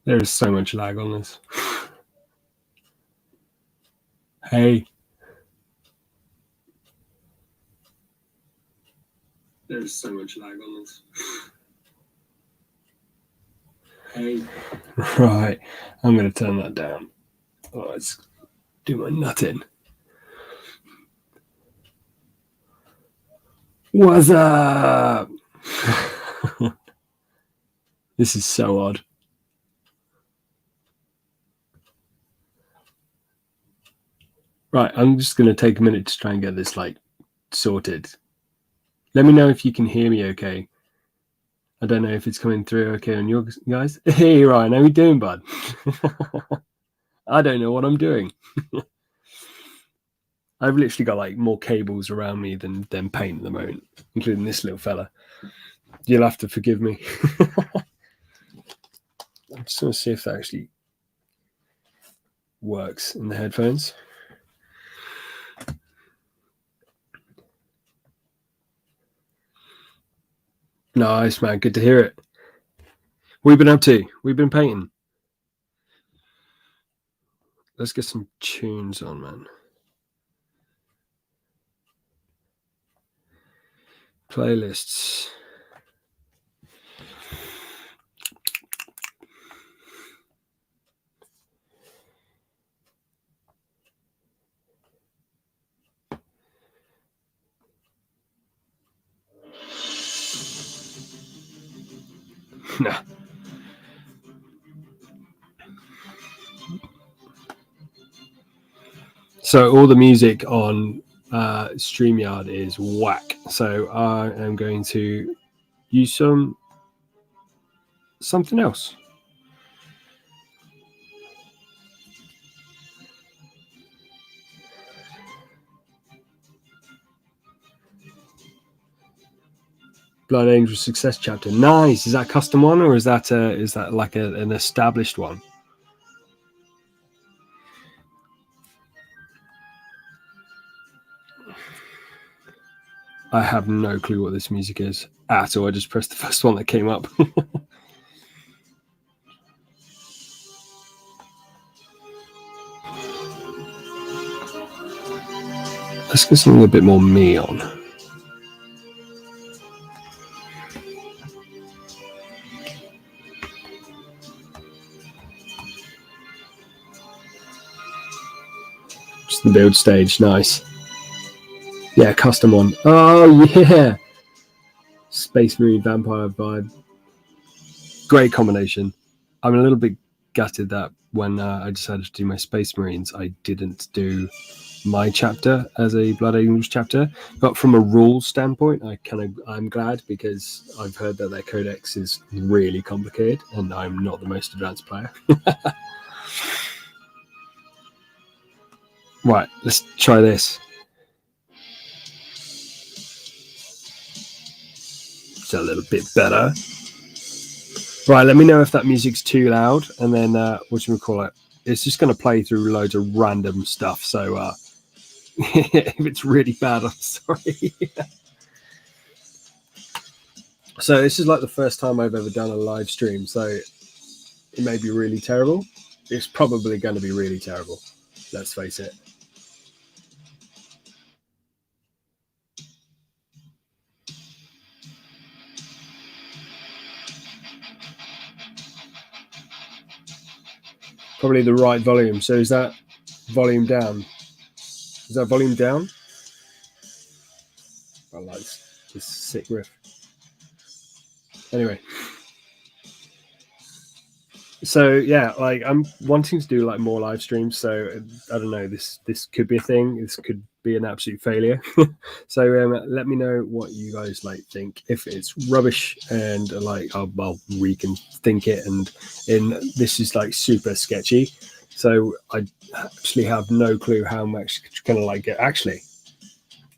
There is so much lag on this. Hey. There's so much lag on this. Hey. Right. I'm going to turn that down. Oh, let's do my nut in. What's up? This is so odd. Right, I'm just going to take a minute to try and get this sorted. Let me know if you can hear me okay. I don't know if it's coming through okay on your guys. Hey Ryan, how you doing, bud? I don't know what I'm doing. I've literally got more cables around me than paint at the moment, including this little fella. You'll have to forgive me. I'm just going to see if that actually works in the headphones. Nice, man. Good to hear it. What have you been up to? We've been painting. Let's get some tunes on, man. Playlists. No. So all the music on StreamYard is whack. So I am going to use something else. Blood Angel Success Chapter. Nice. Is that a custom one, or is that like an established one? I have no clue what this music is at all. I just pressed the first one that came up. Let's get something a bit more me on. Just the build stage. Nice. Yeah, custom one. Oh, yeah. Space Marine Vampire vibe. Great combination. I'm a little bit gutted that when I decided to do my Space Marines, I didn't do my chapter as a Blood Angels chapter. But from a rules standpoint, I'm glad, because I've heard that their codex is really complicated and I'm not the most advanced player. Right, let's try this. It's a little bit better. Right, let me know if that music's too loud, and then it's just going to play through loads of random stuff, so if it's really bad, I'm sorry. So this is like the first time I've ever done a live stream, so it may be really terrible. It's probably going to be really terrible, let's face it. Probably the right volume. So is that volume down? Is that volume down? I like this sick riff. Anyway. So yeah, I'm wanting to do more live streams. So I don't know. This could be a thing. This could be an absolute failure. So let me know what you guys think. If it's rubbish, and I'll rethink it. And this is super sketchy. So I actually have no clue how I'm actually gonna get. Actually,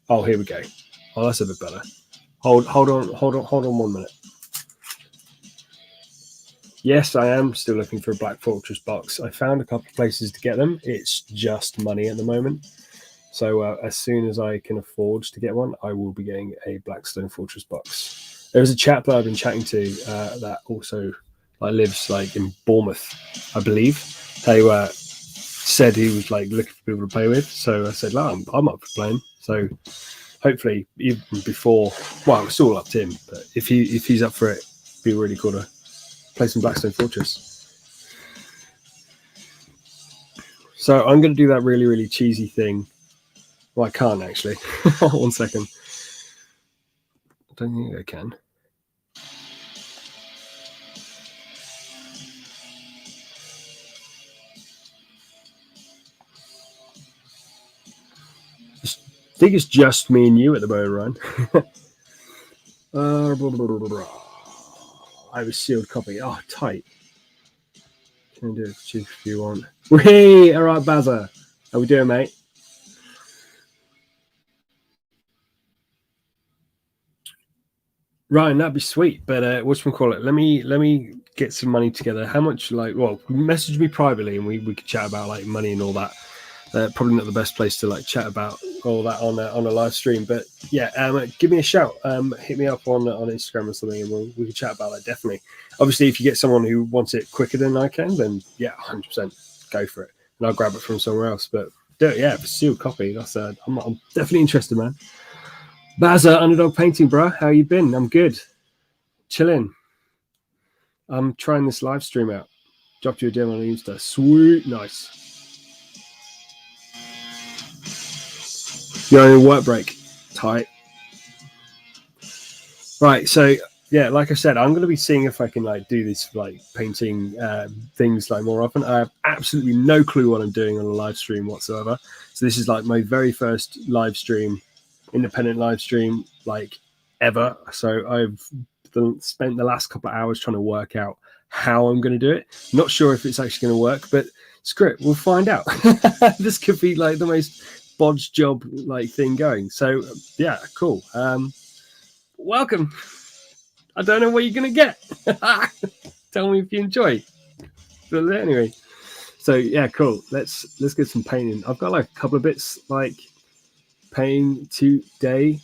oh, here we go. Oh, that's a bit better. Hold on 1 minute. Yes, I am still looking for a Black Fortress box. I found a couple of places to get them. It's just money at the moment. So as soon as I can afford to get one, I will be getting a Blackstone Fortress box. There was a chap that I've been chatting to that also like lives like in Bournemouth, I believe. They said he was like looking for people to play with, so I said, "No, I'm up for playing." So hopefully, even before, well, it's all up to him. But if he's up for it, it'd be really cool to play some Blackstone Fortress. So I'm going to do that really, really cheesy thing. Well, I can't actually. 1 second. I don't think I can. I think it's just me and you at the moment, Ryan. I have a sealed copy. Oh, tight. Can I do it cheap if you want? Whee! All right, Bazza. How we doing, mate? Ryan, that'd be sweet. But whatchamacallit? Let me get some money together. How much? Like, well, message me privately, and we could chat about like money and all that. Probably not the best place to like chat about all that on a live stream, but yeah, give me a shout. Hit me up on Instagram or something, and we can chat about that. Definitely. Obviously, if you get someone who wants it quicker than I can, then yeah, 100% go for it, and I'll grab it from somewhere else. But yeah, if it's sealed copy, that's I'm definitely interested, man. Bazza, Underdog Painting, bro. How you been? I'm good. Chilling. I'm trying this live stream out. Dropped you a demo on Insta. Sweet, nice. You're on a work break. Tight. Right, so yeah, like I said, I'm going to be seeing if I can like do this like painting things like more often. I have absolutely no clue what I'm doing on a live stream whatsoever. So this is like my very first live stream, independent live stream like ever. So I've spent the last couple of hours trying to work out how I'm going to do it. Not sure if it's actually going to work, but screw it, we'll find out. This could be like the most bodge job like thing going. So yeah, cool. Welcome. I don't know what you're gonna get. Tell me if you enjoy. But anyway, so yeah, cool. Let's get some painting. I've got like a couple of bits like painting today.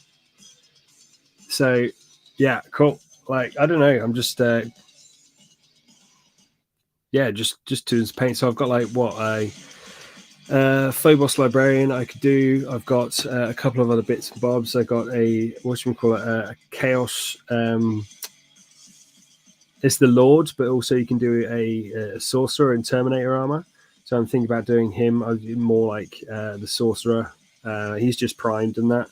So yeah, cool. Like I don't know. I'm just just doing some paint. So I've got like what Phobos Librarian I could do. I've got a couple of other bits and bobs. I got a a Chaos. It's the Lord, but also you can do a Sorcerer in Terminator armor. So I'm thinking about doing him. I'd do more like the Sorcerer. He's just primed in that.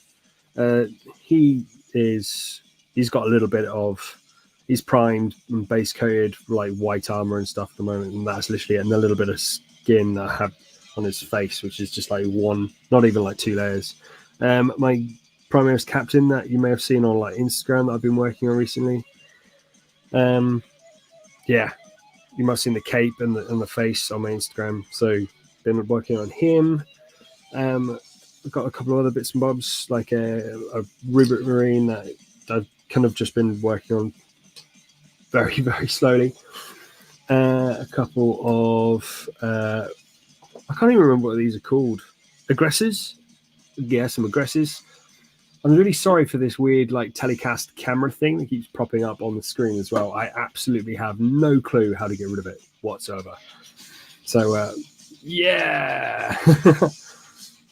He's got a little bit of. He's primed and base coated like white armor and stuff at the moment, and that's literally it. And a little bit of skin that I have on his face, which is just like one, not even like 2 layers. My Primaris Captain that you may have seen on like Instagram that I've been working on recently. Yeah, you might have seen the cape and the face on my Instagram. So been working on him. I've got a couple of other bits and bobs, like a Ribbit Marine that I've kind of just been working on very, very slowly. A couple of I can't even remember what these are called. Aggressors? Yeah, some aggressors. I'm really sorry for this weird like telecast camera thing that keeps popping up on the screen as well. I absolutely have no clue how to get rid of it whatsoever. So yeah,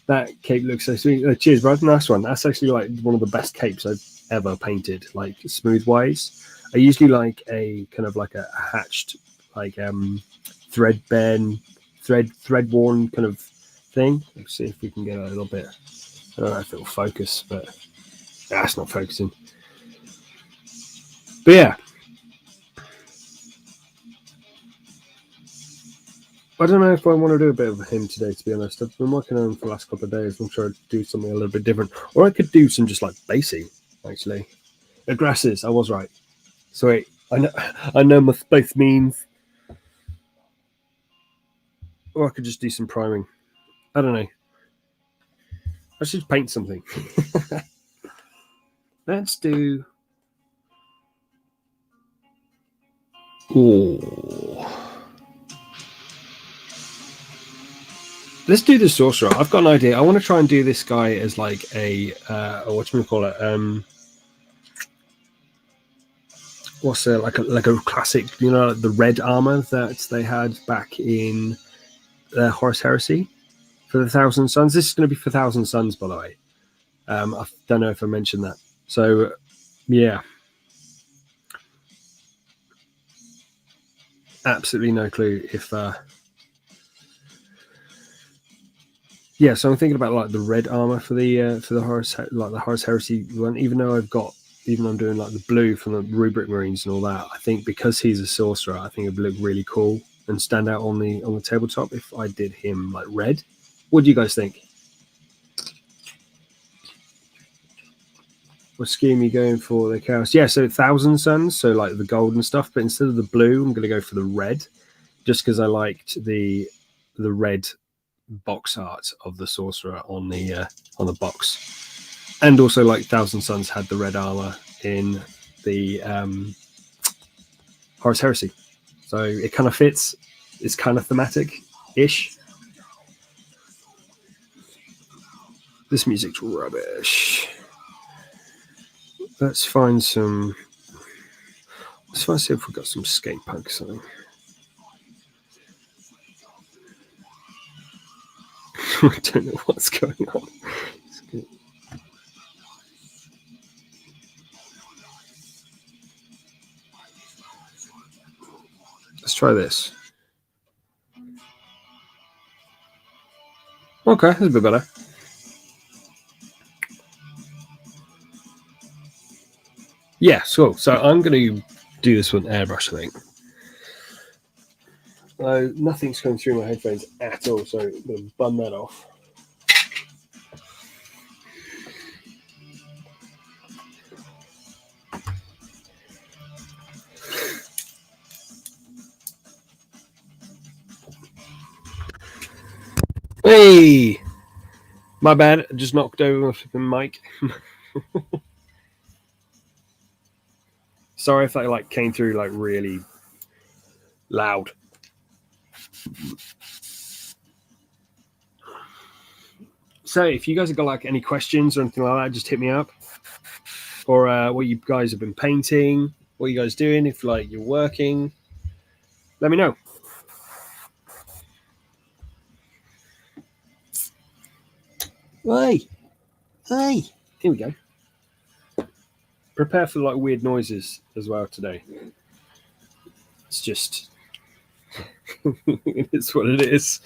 that cape looks so sweet. Cheers, bro. Nice one. That's actually like one of the best capes I've ever painted, like smooth wise. I usually like a kind of like a hatched, like thread worn kind of thing. Let's see if we can get a little bit. I don't know if it'll focus, but that's not focusing. But yeah, I don't know if I want to do a bit of him today, to be honest. I've been working on him for the last couple of days. I'm trying to do something a little bit different. Or I could do some just like basing, actually. Aggressors, I was right. So wait, I know both means. Or I could just do some priming. I don't know. I should paint something. Let's do. Ooh. Let's do the Sorcerer. I've got an idea. I want to try and do this guy as like a what do we call it? what's like a classic, you know, like the red armor that they had back in Horus Heresy for the Thousand Suns. This is going to be for Thousand Suns, by the way. I don't know if I mentioned that. So, yeah. Absolutely no clue if... yeah, so I'm thinking about like the red armor for the Horus, like the Horus Heresy one. Even I'm doing like the blue from the Rubric Marines and all that. I think because he's a sorcerer, I think it would look really cool and stand out on the tabletop if I did him like red. What do you guys think? What scheme are you going for the chaos? Yeah, so Thousand Suns, so like the gold and stuff, but instead of the blue, I'm going to go for the red, just because I liked the red box art of the sorcerer on the box, and also like Thousand Suns had the red armor in the Horus Heresy, so it kind of fits. It's kind of thematic-ish. This music's rubbish. Let's find some. Let's find see if we've got some skate punk something. I don't know what's going on. Let's try this. Okay, that's a bit better. Yeah, so I'm going to do this with Airbrush, I think. Nothing's coming through my headphones at all, so I'm going to bun that off. Hey! My bad, I just knocked over my flipping mic. Sorry if that like came through like really loud. So if you guys have got like any questions or anything like that, just hit me up. Or what you guys have been painting, what you guys doing, if like you're working, let me know. Hey, here we go. Prepare for like weird noises as well today. It's just it's what it is.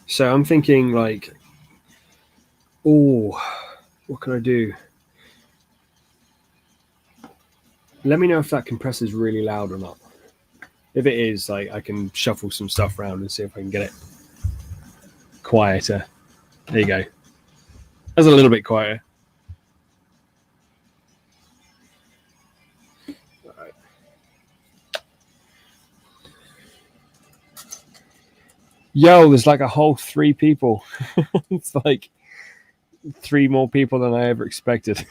So I'm thinking like, oh, what can I do? Let me know if that compressor is really loud or not. If it is, like, I can shuffle some stuff around and see if I can get it quieter. There you go. That's a little bit quieter. All right. Yo, there's like a whole 3 people. It's like 3 more people than I ever expected.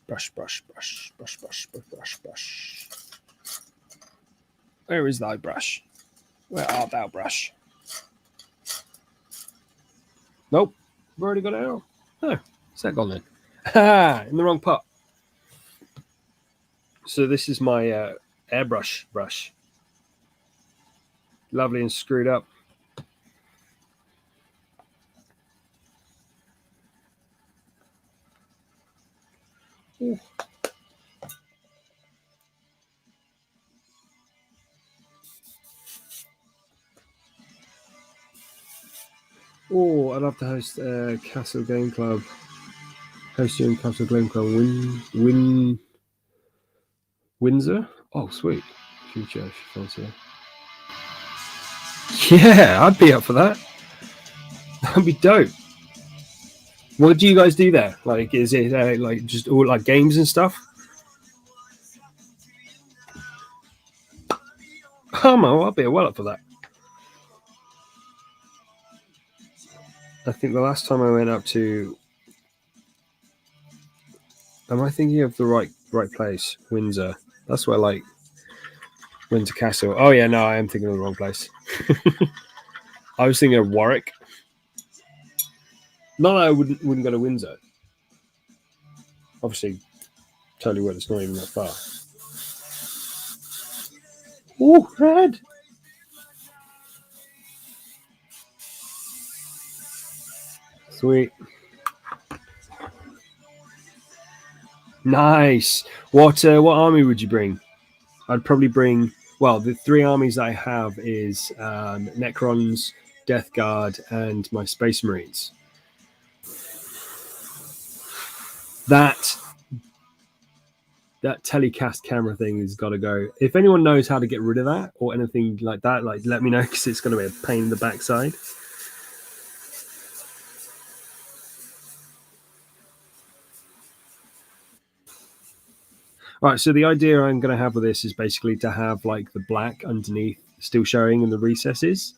Brush. Where is thy brush? Where art thou, brush? Nope. I've already got it out. Oh, what's that gone then? In the wrong pot. So this is my airbrush brush. Lovely and screwed up. Ooh. Oh, I'd love to host Castle Game Club. Host you in Castle Game Club. Windsor? Oh, sweet. Future, if you fancy it. Yeah, I'd be up for that. That'd be dope. What do you guys do there? Like, is it like just all like games and stuff? Oh, man, I'd be well up for that. I think the last time I went up to Am I thinking of the right place? Windsor. That's where like Windsor Castle. Oh yeah, no, I am thinking of the wrong place. I was thinking of Warwick. Not that I wouldn't go to Windsor. Obviously, totally would. It's not even that far. Oh, red. Sweet. Nice. What army would you bring? I'd probably bring. Well, the three armies I have is Necrons, Death Guard, and my Space Marines. That telecast camera thing has got to go. If anyone knows how to get rid of that or anything like that, like let me know because it's going to be a pain in the backside. All right, so the idea I'm going to have with this is basically to have like the black underneath still showing in the recesses,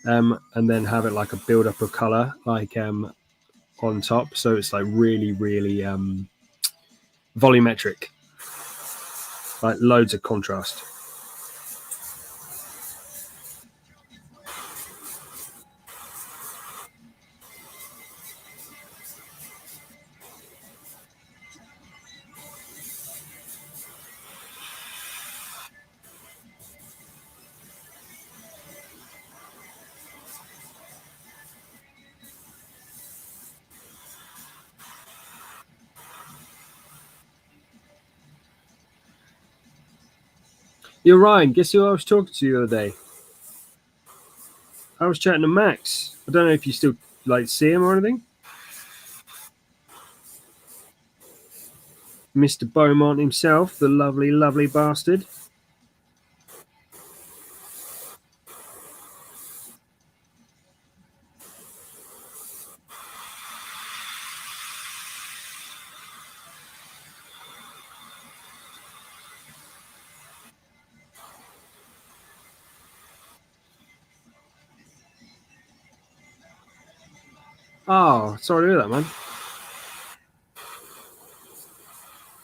and then have it like a build up of color, like on top, so it's like really, really volumetric, like loads of contrast. You're Ryan. Guess who I was talking to the other day? I was chatting to Max. I don't know if you still like see him or anything. Mr. Beaumont himself, the lovely, lovely bastard. Oh, sorry to hear that, man.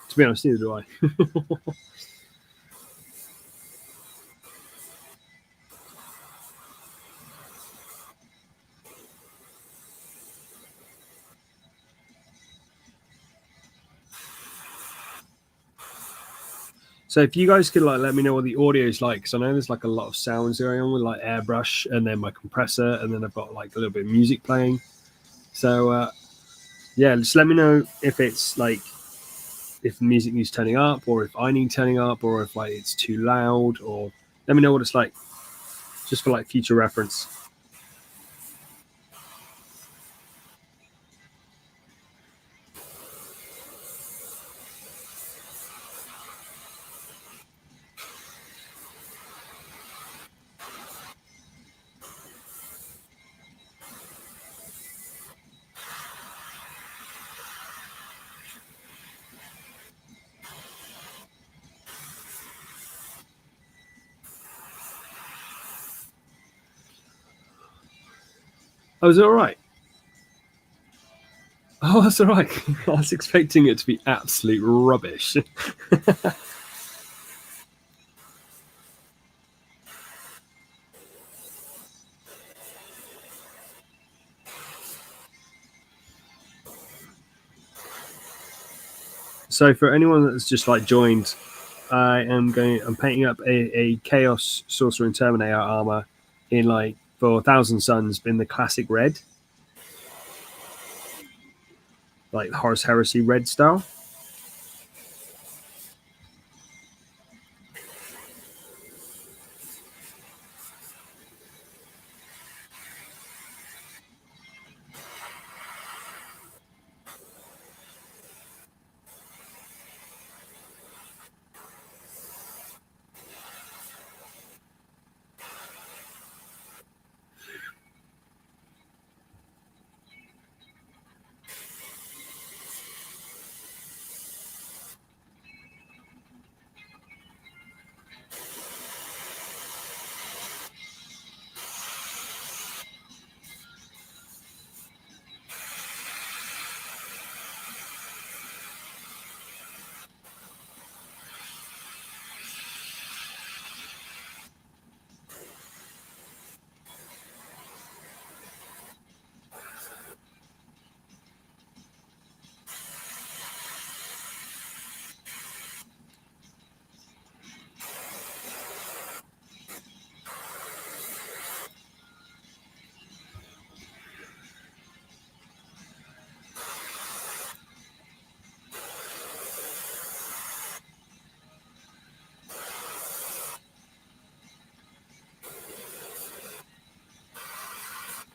To be honest, neither do I. So if you guys could like let me know what the audio is like, because I know there's like a lot of sounds going on with like Airbrush and then my compressor, and then I've got like a little bit of music playing. So yeah, just let me know if it's like if the music needs turning up, or if I need turning up, or if like it's too loud, or let me know what it's like, just for like future reference. Oh, is it all right? Oh, that's all right. I was expecting it to be absolute rubbish. So for anyone that's just like joined, I'm painting up a Chaos Sorcerer and Terminator armor in like for Thousand Suns in the classic red, like the Horus Heresy red style.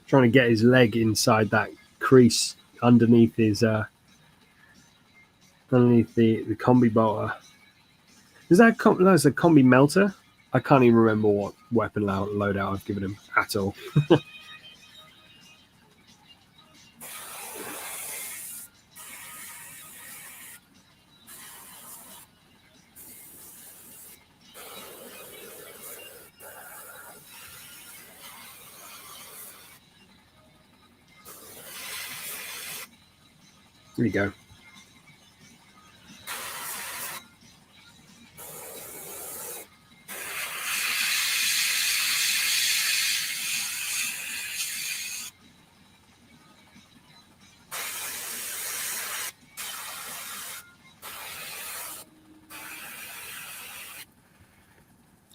Trying to get his leg inside that crease underneath his underneath the combi bolter. Is that that's a combi melter? I can't even remember what weapon loadout I've given him at all. There you go.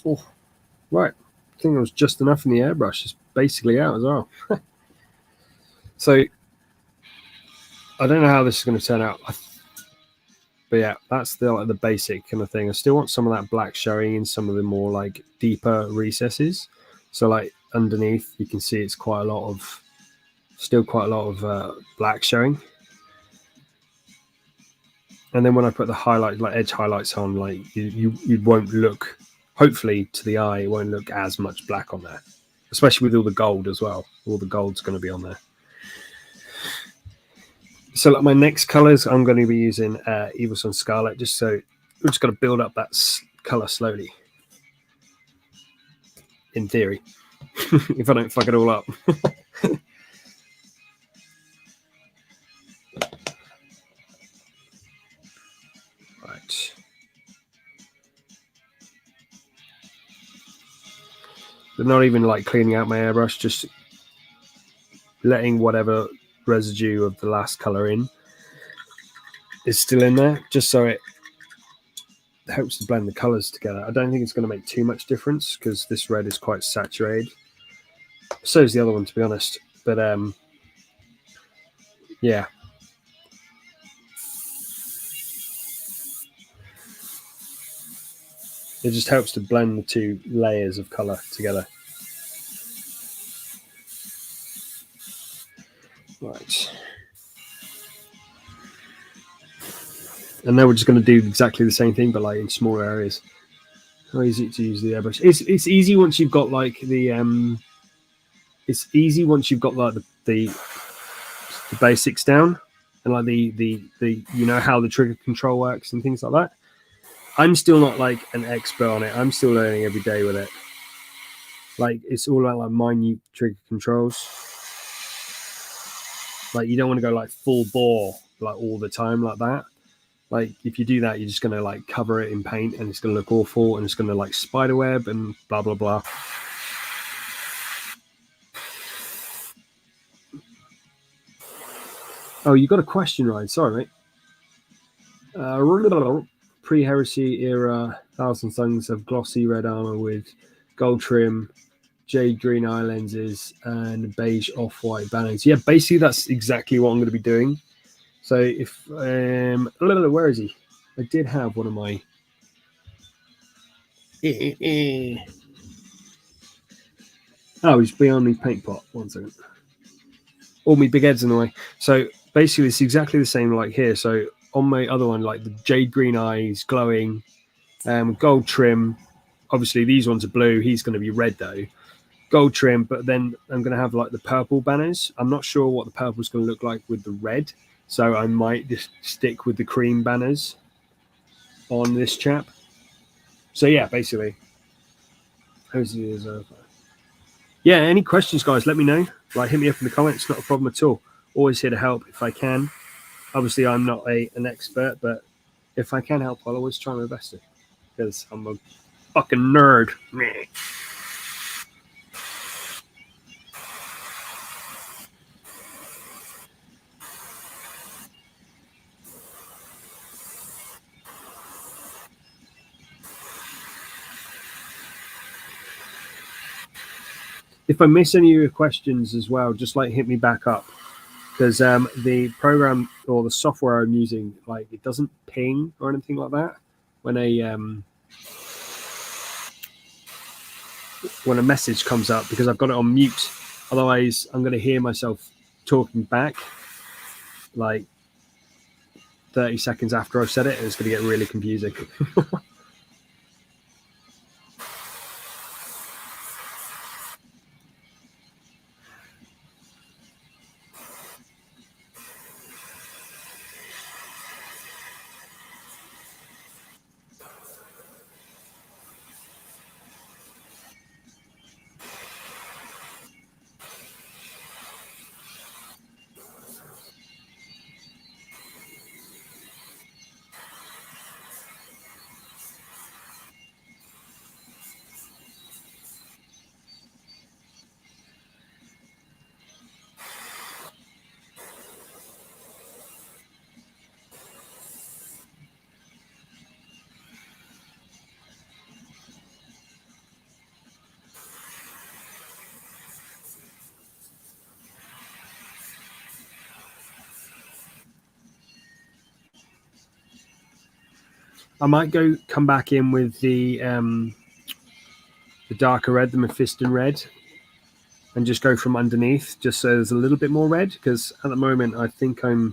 Oh, right. I think it was just enough in the airbrush. It's basically out as well. So I don't know how this is going to turn out. But yeah, that's the basic kind of thing. I still want some of that black showing in some of the more like deeper recesses. So like underneath, you can see it's still quite a lot of black showing. And then when I put the highlights, like edge highlights on, like you won't look, hopefully to the eye, it won't look as much black on there, especially with all the gold as well. All the gold's going to be on there. So like my next colors, I'm going to be using Evil Sun Scarlet, just so we're just going to build up that color slowly. In theory, if I don't fuck it all up. Right. But not even like cleaning out my airbrush, just letting whatever residue of the last color in is still in there, just so it helps to blend the colors together. I don't think it's going to make too much difference because this red is quite saturated. So is the other one, to be honest. But yeah. It just helps to blend the two layers of color together. Right. And now we're just going to do exactly the same thing, but like in smaller areas. How easy to use the airbrush. It's easy once you've got like the it's easy once you've got like the basics down and like the you know how the trigger control works and things like that. I'm still not like an expert on it. I'm still learning every day with it. Like it's all about like minute trigger controls. Like you don't want to go like full bore like all the time like that. Like if you do that, you're just going to like cover it in paint and it's going to look awful and it's going to like spiderweb and blah, blah, blah. Oh, you got a question right. Sorry, mate. Pre-heresy era, Thousand Suns have glossy red armor with gold trim, jade green eye lenses, and beige off-white banners. Yeah, basically that's exactly what I'm going to be doing. So if where is he? I did have one of my oh, he's behind me paint pot. 1 second. All my big head's in the way. So basically it's exactly the same like here. So on my other one, like the jade green eyes glowing, gold trim. Obviously these ones are blue, he's going to be red though. Gold trim, but then I'm going to have like the purple banners. I'm not sure what the purple is going to look like with the red. So I might just stick with the cream banners on this chap. So yeah, basically. Yeah, any questions, guys, let me know. Like, hit me up in the comments, not a problem at all. Always here to help if I can. Obviously, I'm not an expert, but if I can help, I'll always try my best to. Because I'm a fucking nerd. If I miss any of your questions as well, just like hit me back up. Because the program or the software I'm using, like it doesn't ping or anything like that when a message comes up because I've got it on mute Otherwise, I'm going to hear myself talking back like 30 seconds after I've said it, and it's going to get really confusing. I might come back in with the darker red, the Mephiston red, and just go from underneath, just so there's a little bit more red, because at the moment I think I'm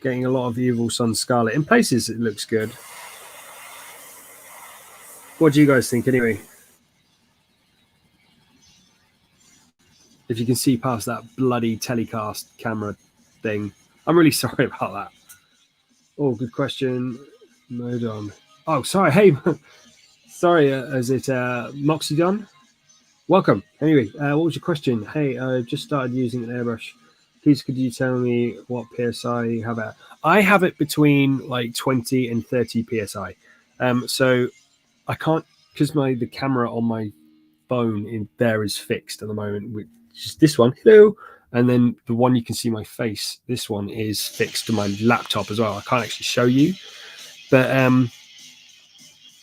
getting a lot of Evil Sun Scarlet. In places it looks good. What do you guys think anyway? If you can see past that bloody telecast camera thing. I'm really sorry about that. Oh, good question. Mode on. Oh, sorry. Hey, sorry. Is it Moxidon? Welcome. Anyway, what was your question? Hey, I just started using an airbrush. Please, could you tell me what PSI you have at? I have it between like 20 and 30 PSI. So I can't, because the camera on my phone in there is fixed at the moment, which is this one. Hello. And then the one you can see my face, this one is fixed to my laptop as well. I can't actually show you. But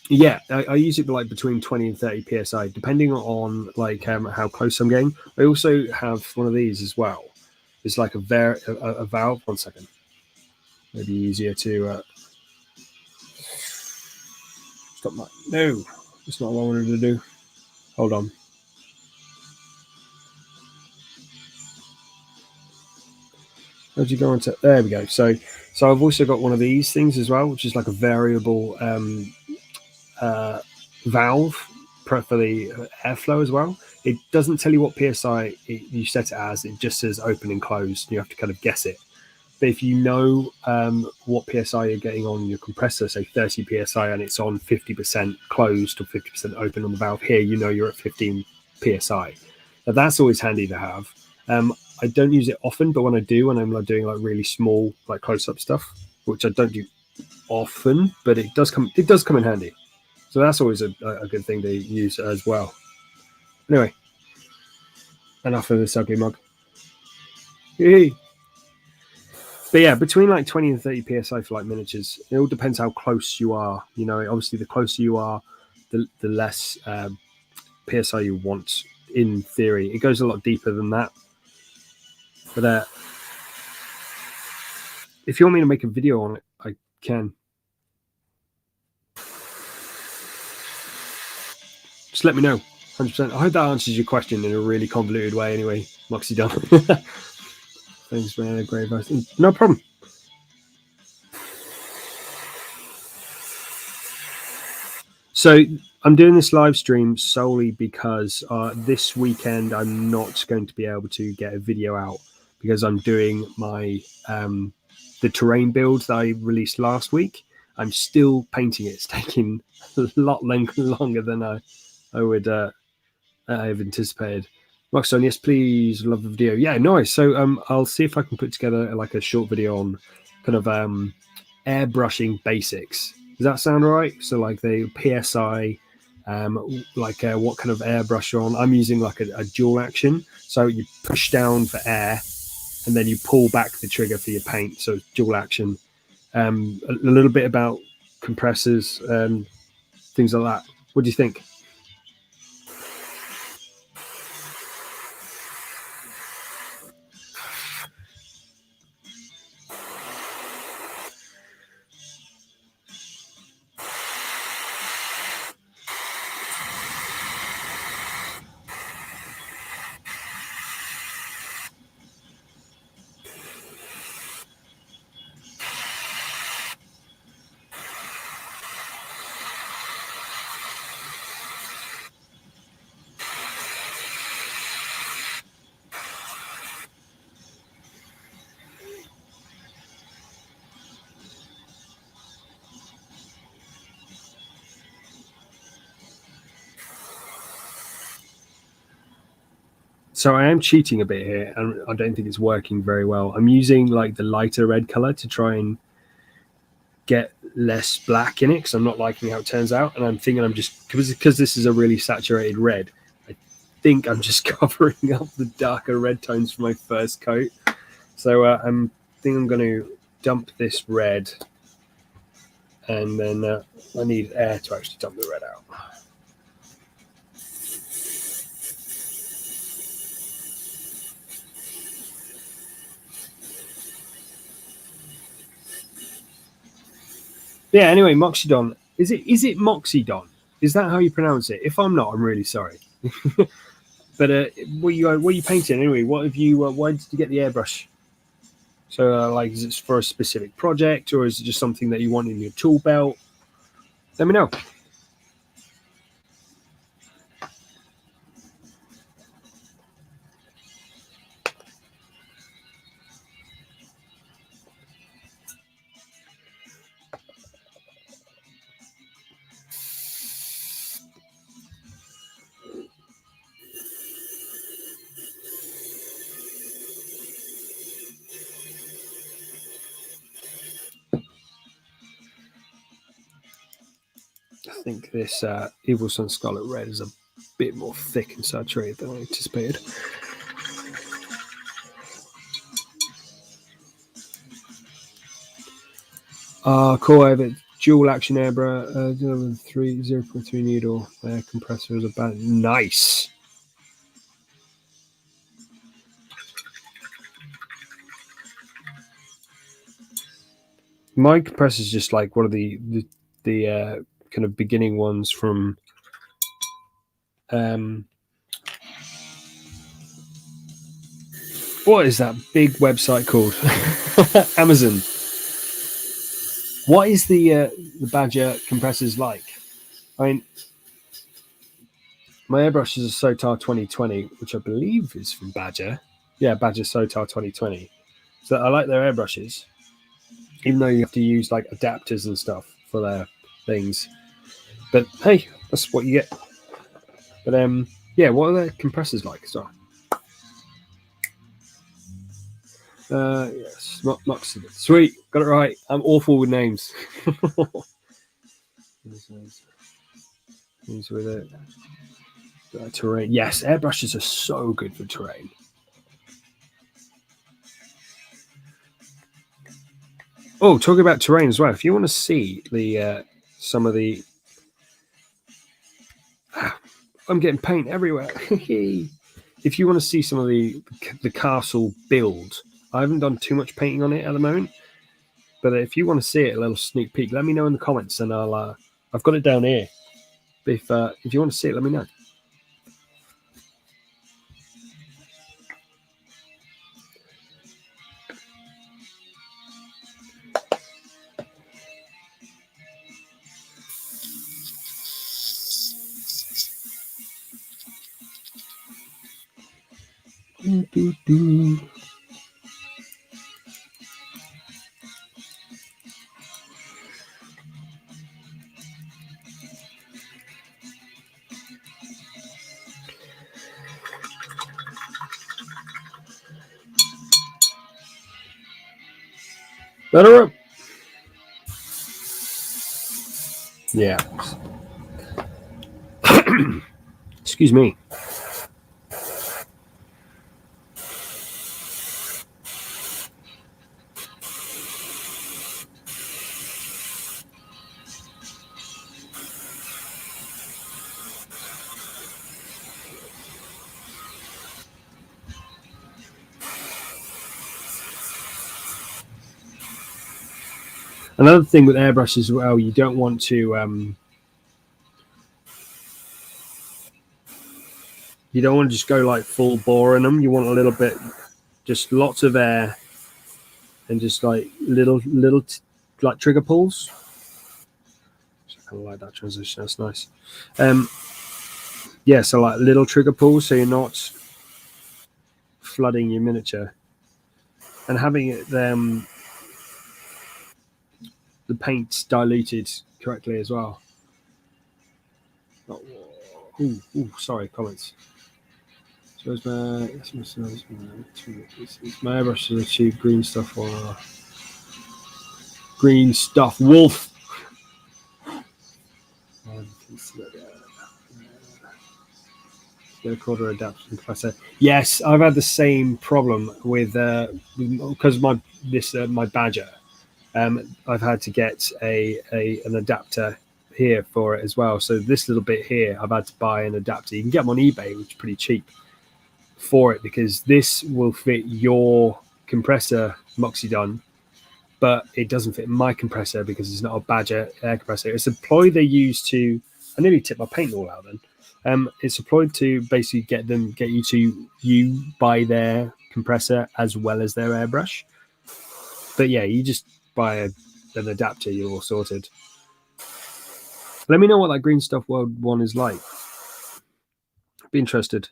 yeah, I use it like between 20 and 30 PSI, depending on like how close I'm getting. I also have one of these as well. It's like a valve. 1 second. Maybe easier to stop that. No, that's not what I wanted to do. Hold on. How'd you go into? There we go. So I've also got one of these things as well, which is like a variable valve for the airflow as well. It doesn't tell you what PSI you set it as. It just says open and closed. You have to kind of guess it. But if you know what PSI you're getting on your compressor, say 30 PSI, and it's on 50% closed or 50% open on the valve here, you know you're at 15 PSI. Now that's always handy to have. I don't use it often, but when I do, when I'm like doing like really small, like close-up stuff, which I don't do often, but it does come in handy. So that's always a good thing to use as well. Anyway, enough of this ugly mug. Yay. But yeah, between like 20 and 30 PSI for like miniatures, it all depends how close you are. You know, obviously the closer you are, the less PSI you want in theory. It goes a lot deeper than that. But if you want me to make a video on it, I can. Just let me know. 100%. I hope that answers your question in a really convoluted way anyway, Moxie Dunn. Thanks, man. Great advice. No problem. So I'm doing this live stream solely because this weekend I'm not going to be able to get a video out because I'm doing my the terrain build that I released last week. I'm still painting it. It's taking a lot longer than I would have anticipated. Rockstone, yes, please. Love the video. Yeah, nice. So I'll see if I can put together like a short video on kind of airbrushing basics. Does that sound right? So like the PSI, like what kind of airbrush you're on. I'm using like a dual action. So you push down for air and then you pull back the trigger for your paint. So it's dual action. A little bit about compressors, things like that. What do you think? So I am cheating a bit here, and I don't think it's working very well. I'm using like the lighter red color to try and get less black in it, because I'm not liking how it turns out. And I'm thinking I'm just, because this is a really saturated red, I think I'm just covering up the darker red tones for my first coat. So I think I'm going to dump this red, and then I need air to actually dump the red out. Yeah, anyway, Moxidon. Is it Moxidon? Is that how you pronounce it? If I'm not, I'm really sorry. But what are you painting anyway? What have you? Why did you get the airbrush? So, like, is it for a specific project, or is it just something that you want in your tool belt? Let me know. I think this Evil Sun Scarlet Red is a bit more thick and saturated than I anticipated. Cool. I have a dual action airbrush, 0.3 needle. Air compressor is about nice. My compressor is just like one of the kind of beginning ones from what is that big website called? Amazon. What is the Badger compressors like? I mean, my airbrush is a Sotar 2020, which I believe is from Badger. Yeah, Badger Sotar 2020. So I like their airbrushes, even though you have to use like adapters and stuff for their things. But hey, that's what you get. But yeah, what are their compressors like as well? Yes, Moxidon. Sweet, got it right. I'm awful with names. Things with it. Terrain. Yes, airbrushes are so good for terrain. Oh, talking about terrain as well. If you want to see the some of the, I'm getting paint everywhere. If you want to see some of the castle build, I haven't done too much painting on it at the moment. But if you want to see it, a little sneak peek, let me know in the comments, and I've got it down here. If you want to see it, let me know. Better up. Yeah. Excuse me. Another thing with airbrushes as well, you don't want to just go like full bore in them. You want a little bit, just lots of air, and just like little like trigger pulls. So I kind of like that transition. That's nice. Yeah, so like little trigger pulls, so you're not flooding your miniature, and having it the paint diluted correctly as well. Oh, sorry, comments. So it's my airbrush is achieve green stuff or green stuff wolf. Recorder adaptation compressor. Yes, I've had the same problem with because my Badger. I've had to get an adapter here for it as well. So this little bit here, I've had to buy an adapter. You can get them on eBay, which is pretty cheap for it, because this will fit your compressor Moxidon, but it doesn't fit my compressor because it's not a Badger air compressor. It's a ploy they use to. I nearly tipped my paint all out then. It's employed to basically get you buy their compressor as well as their airbrush. But yeah, you just buy an adapter, you're all sorted. Let me know what that Green Stuff World one is like. Be interested.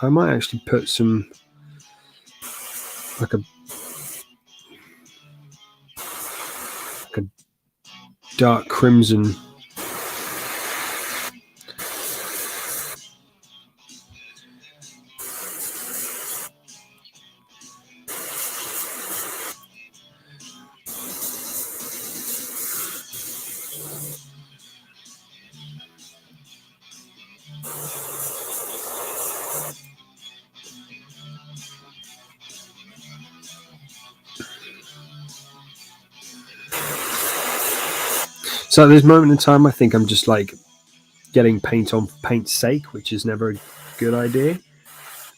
I might actually put some like a dark crimson. So at this moment in time, I think I'm just like getting paint on paint's sake, which is never a good idea.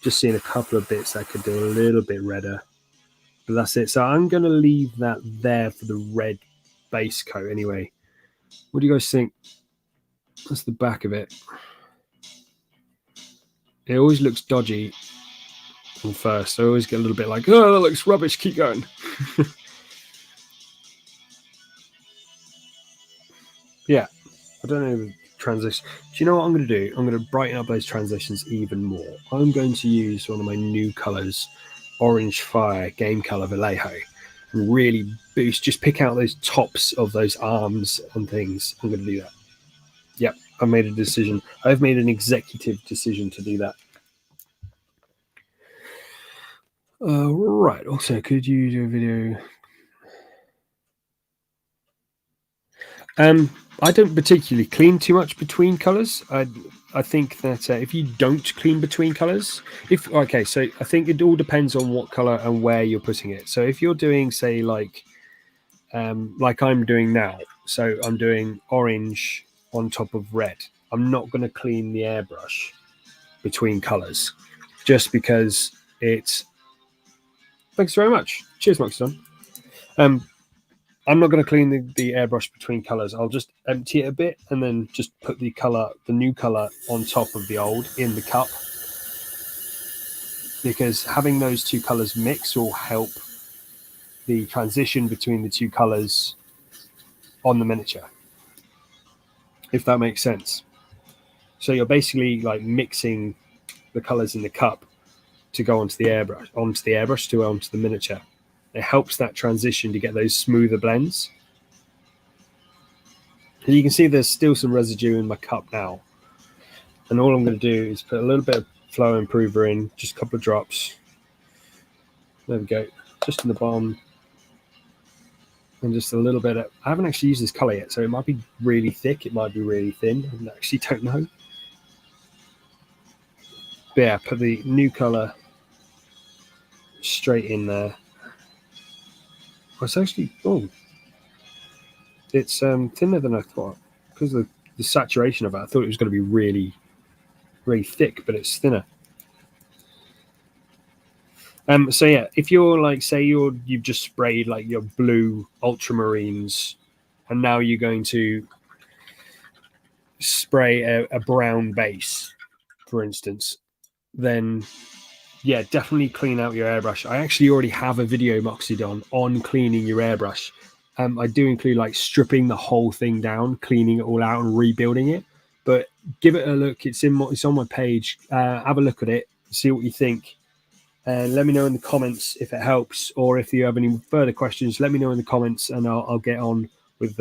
Just seeing a couple of bits that could do a little bit redder, but that's it. So I'm going to leave that there for the red base coat anyway. What do you guys think? That's the back of it. It always looks dodgy on first. I always get a little bit like, oh, that looks rubbish, keep going. Yeah, I don't know the transition. Do you know what I'm going to do? I'm going to brighten up those transitions even more. I'm going to use one of my new colors, Orange Fire Game Color Vallejo, and really boost, just pick out those tops of those arms and things. I'm going to do that. Yep, I made a decision. I've made an executive decision to do that. Right, also, could you do a video? I don't particularly clean too much between colors. I think that if you don't clean between colors, so I think it all depends on what color and where you're putting it. So if you're doing, say, like I'm doing now, so I'm doing orange on top of red. I'm not going to clean the airbrush between colors, just because it's. Thanks very much. Cheers, Moxton. I'm not going to clean the airbrush between colors. I'll just empty it a bit and then just put the new color on top of the old in the cup, because having those two colors mix will help the transition between the two colors on the miniature, if that makes sense. So you're basically like mixing the colors in the cup to go onto the airbrush to onto the miniature. It helps that transition to get those smoother blends. And you can see there's still some residue in my cup now. And all I'm going to do is put a little bit of flow improver in, just a couple of drops. There we go, just in the bottom. And just a little bit of, I haven't actually used this color yet, so it might be really thick, it might be really thin. I actually don't know. But yeah, put the new color straight in there. It's actually, it's thinner than I thought, because of the saturation of it. I thought it was going to be really, really thick, but it's thinner. So yeah, if you're like, say you've just sprayed like your blue ultramarines, and now you're going to spray a brown base, for instance, then yeah, definitely clean out your airbrush. I actually already have a video, Moxidon, on cleaning your airbrush. I do include like stripping the whole thing down, cleaning it all out and rebuilding it. But give it a look. It's on my page. Have a look at it. See what you think. And let me know in the comments if it helps, or if you have any further questions, let me know in the comments, and I'll get on with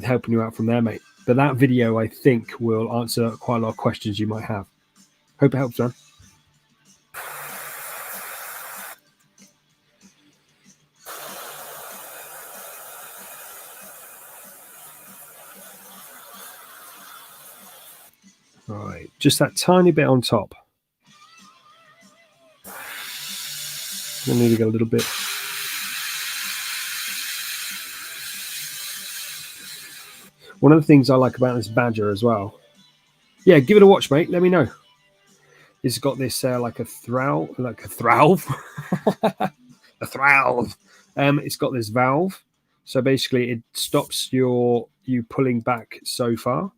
helping you out from there, mate. But that video, I think, will answer quite a lot of questions you might have. Hope it helps, man. Right, just that tiny bit on top. I need to go a little bit. One of the things I like about this badger as well. Yeah, give it a watch, mate. Let me know. It's got this like a thralf. A thralf. It's got this valve, so basically it stops you pulling back so far.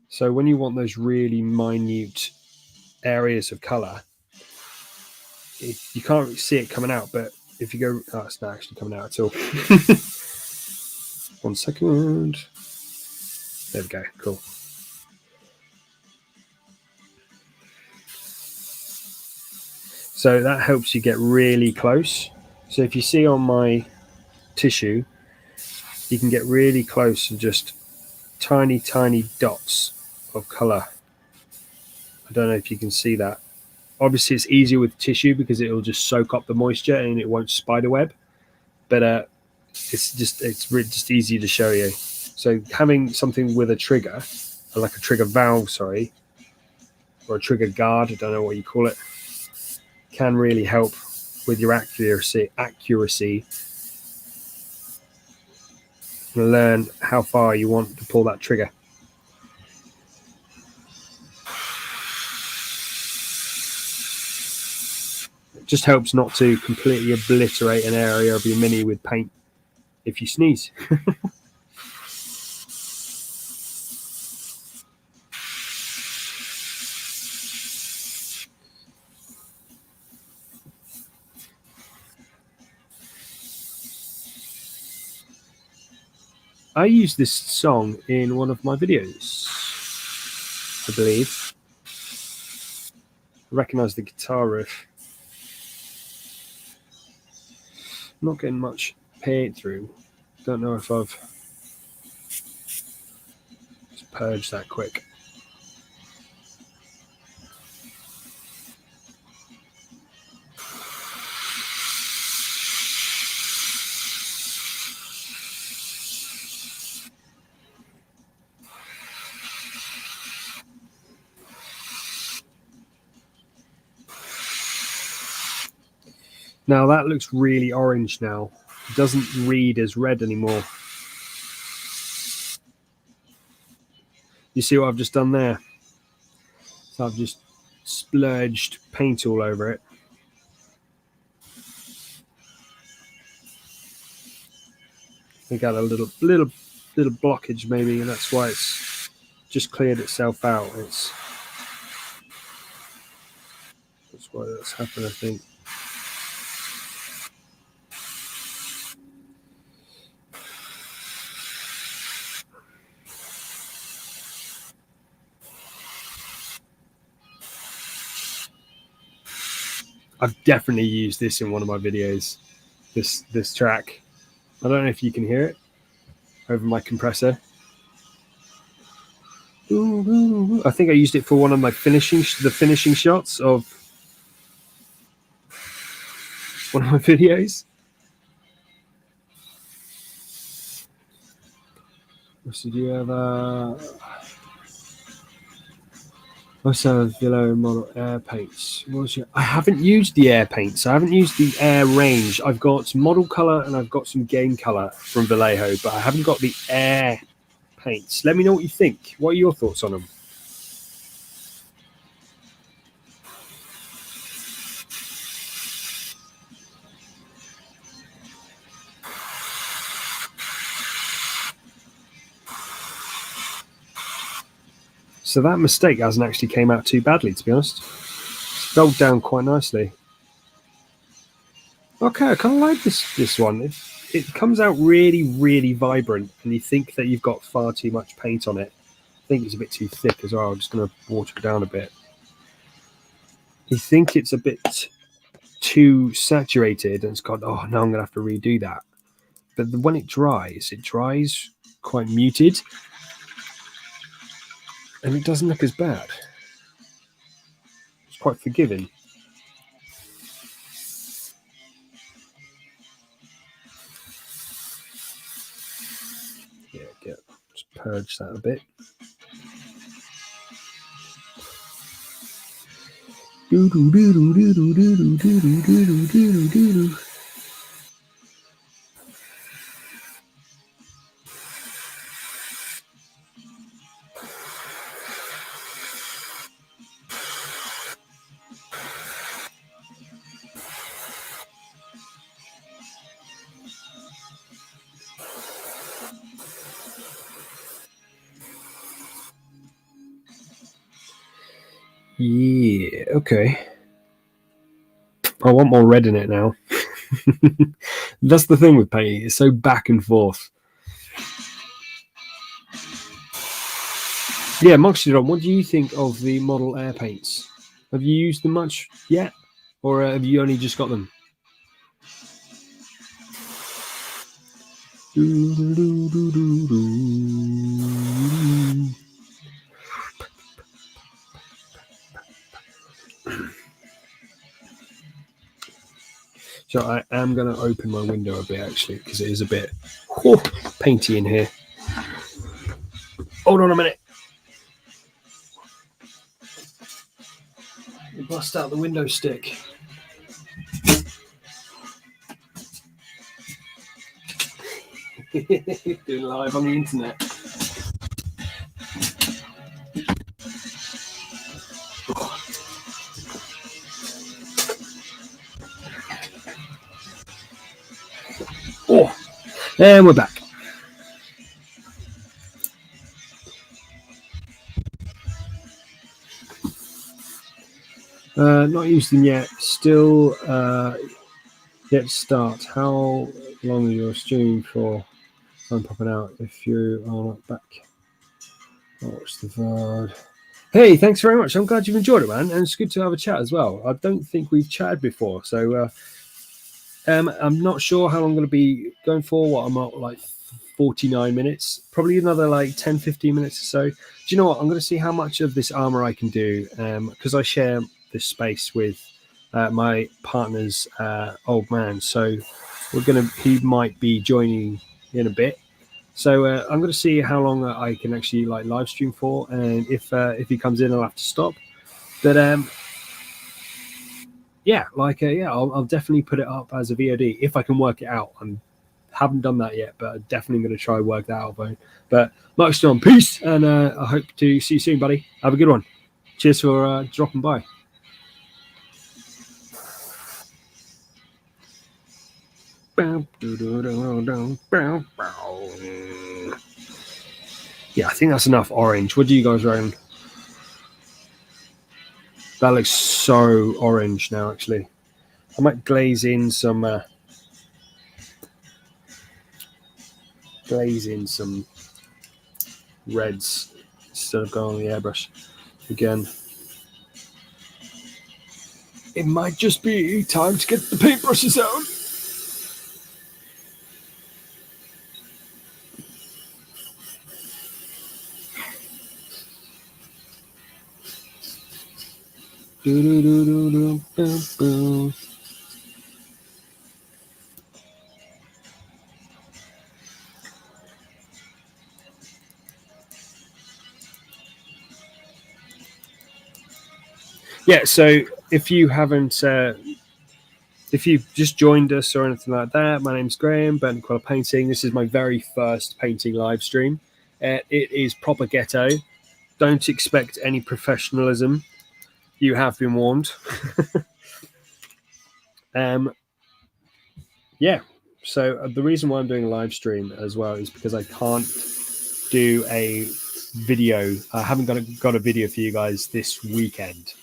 So when you want those really minute areas of color, you can't really see it coming out, but if you go, oh, it's not actually coming out at all. 1 second. There we go. Cool. So that helps you get really close. So if you see on my tissue, you can get really close and just tiny, tiny dots of color. I don't know if you can see that. Obviously, it's easier with tissue because it will just soak up the moisture and it won't spiderweb. But it's just easy to show you. So having something with a trigger, like a trigger valve, sorry, or a trigger guard, I don't know what you call it, can really help with your accuracy. And learn how far you want to pull that trigger. It just helps not to completely obliterate an area of your mini with paint if you sneeze. I used this song in one of my videos, I believe. I recognise the guitar riff. I'm not getting much paint through. Don't know if I've just purged that quick. Now that looks really orange now. It doesn't read as red anymore. You see what I've just done there? So I've just splurged paint all over it. I got a little blockage maybe, and that's why it's just cleared itself out. That's why that's happened, I think. I've definitely used this in one of my videos. This track. I don't know if you can hear it over my compressor. I think I used it for one of my finishing shots of one of my videos. So do you have also yellow model air paints? I haven't used the air paints. I haven't used the air range. I've got some model color and I've got some game color from Vallejo, but I haven't got the air paints. Let me know what you think. What are your thoughts on them? So that mistake hasn't actually came out too badly, to be honest. It's dulled down quite nicely. Okay, I kind of like this one. It comes out really, really vibrant, and you think that you've got far too much paint on it. I think it's a bit too thick as well. I'm just going to water it down a bit. you think it's a bit too saturated, and it's got, oh, now I'm going to have to redo that. But when it dries quite muted, and it doesn't look as bad. It's quite forgiving. Yeah, just purge that a bit. Yeah, okay. I want more red in it now. That's the thing with painting. It's so back and forth. Yeah, Moxidron, what do you think of the model air paints? Have you used them much yet? Or have you only just got them? So I am going to open my window a bit, actually, because it is a bit painty in here. Hold on a minute. Bust out the window stick. Doing live on the internet. Oh, and we're back. Not used them yet. Still yet to start. How long are you streaming for? I'm popping out if you are not back. What's the VOD? Hey, thanks very much. I'm glad you've enjoyed it, man. And it's good to have a chat as well. I don't think we've chatted before. So I'm not sure how long I'm going to be going for. What I'm at, like 49 minutes. Probably another like 10, 15 minutes or so. Do you know what? I'm going to see how much of this armor I can do. Because I share this space with my partner's old man. So he might be joining in a bit. So I'm going to see how long I can actually like live stream for, and if he comes in, I'll have to stop. But I'll definitely put it up as a VOD if I can work it out. I haven't done that yet, but I'm definitely going to try work that out. But much on peace, and I hope to see you soon, buddy. Have a good one. Cheers for dropping by. Yeah, I think that's enough orange. What do you guys reckon? That looks so orange now, actually. I might glaze in some reds instead of going on the airbrush again. It might just be time to get the paintbrushes out. Yeah, so if you've just joined us or anything like that, my name's Graham, Aquila Painting. This is my very first painting live stream. It is proper ghetto. Don't expect any professionalism. You have been warned. Yeah, so the reason why I'm doing a live stream as well is because I can't do a video. I haven't got a video for you guys this weekend.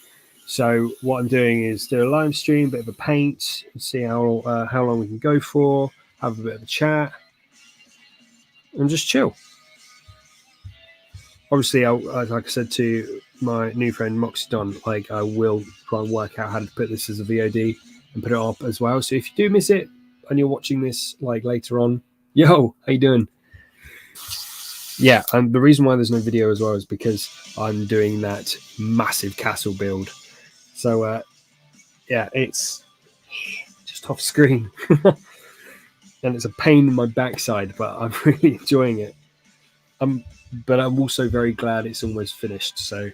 So what I'm doing is do a live stream, bit of a paint, see how long we can go for, have a bit of a chat, and just chill. Obviously, like I said to my new friend Moxidon, like I will try and work out how to put this as a VOD and put it up as well. So if you do miss it and you're watching this like later on, yo, how you doing? Yeah, and the reason why there's no video as well is because I'm doing that massive castle build. So yeah, it's just off screen. And it's a pain in my backside, but I'm really enjoying it. But I'm also very glad it's almost finished. So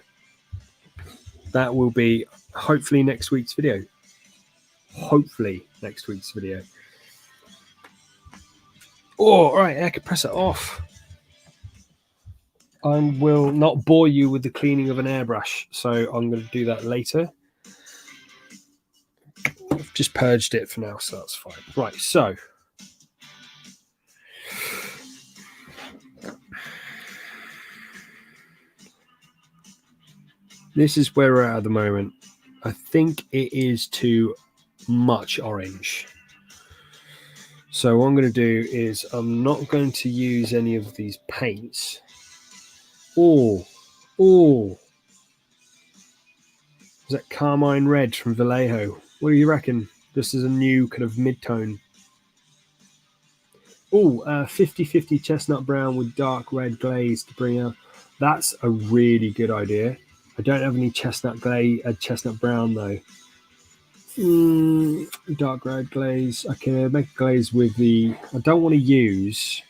that will be hopefully next week's video. Hopefully next week's video. Oh, all right, air compressor off. I will not bore you with the cleaning of an airbrush, so I'm going to do that later. I've just purged it for now, so that's fine. Right, so this is where we're at the moment. I think it is too much orange. So what I'm going to do is I'm not going to use any of these paints. Oh, is that Carmine Red from Vallejo? What do you reckon? This is a new kind of mid-tone. Oh, 50-50 chestnut brown with dark red glaze to bring out. That's a really good idea. I don't have any chestnut brown though. Dark red glaze. I can make a glaze with the. I don't want to use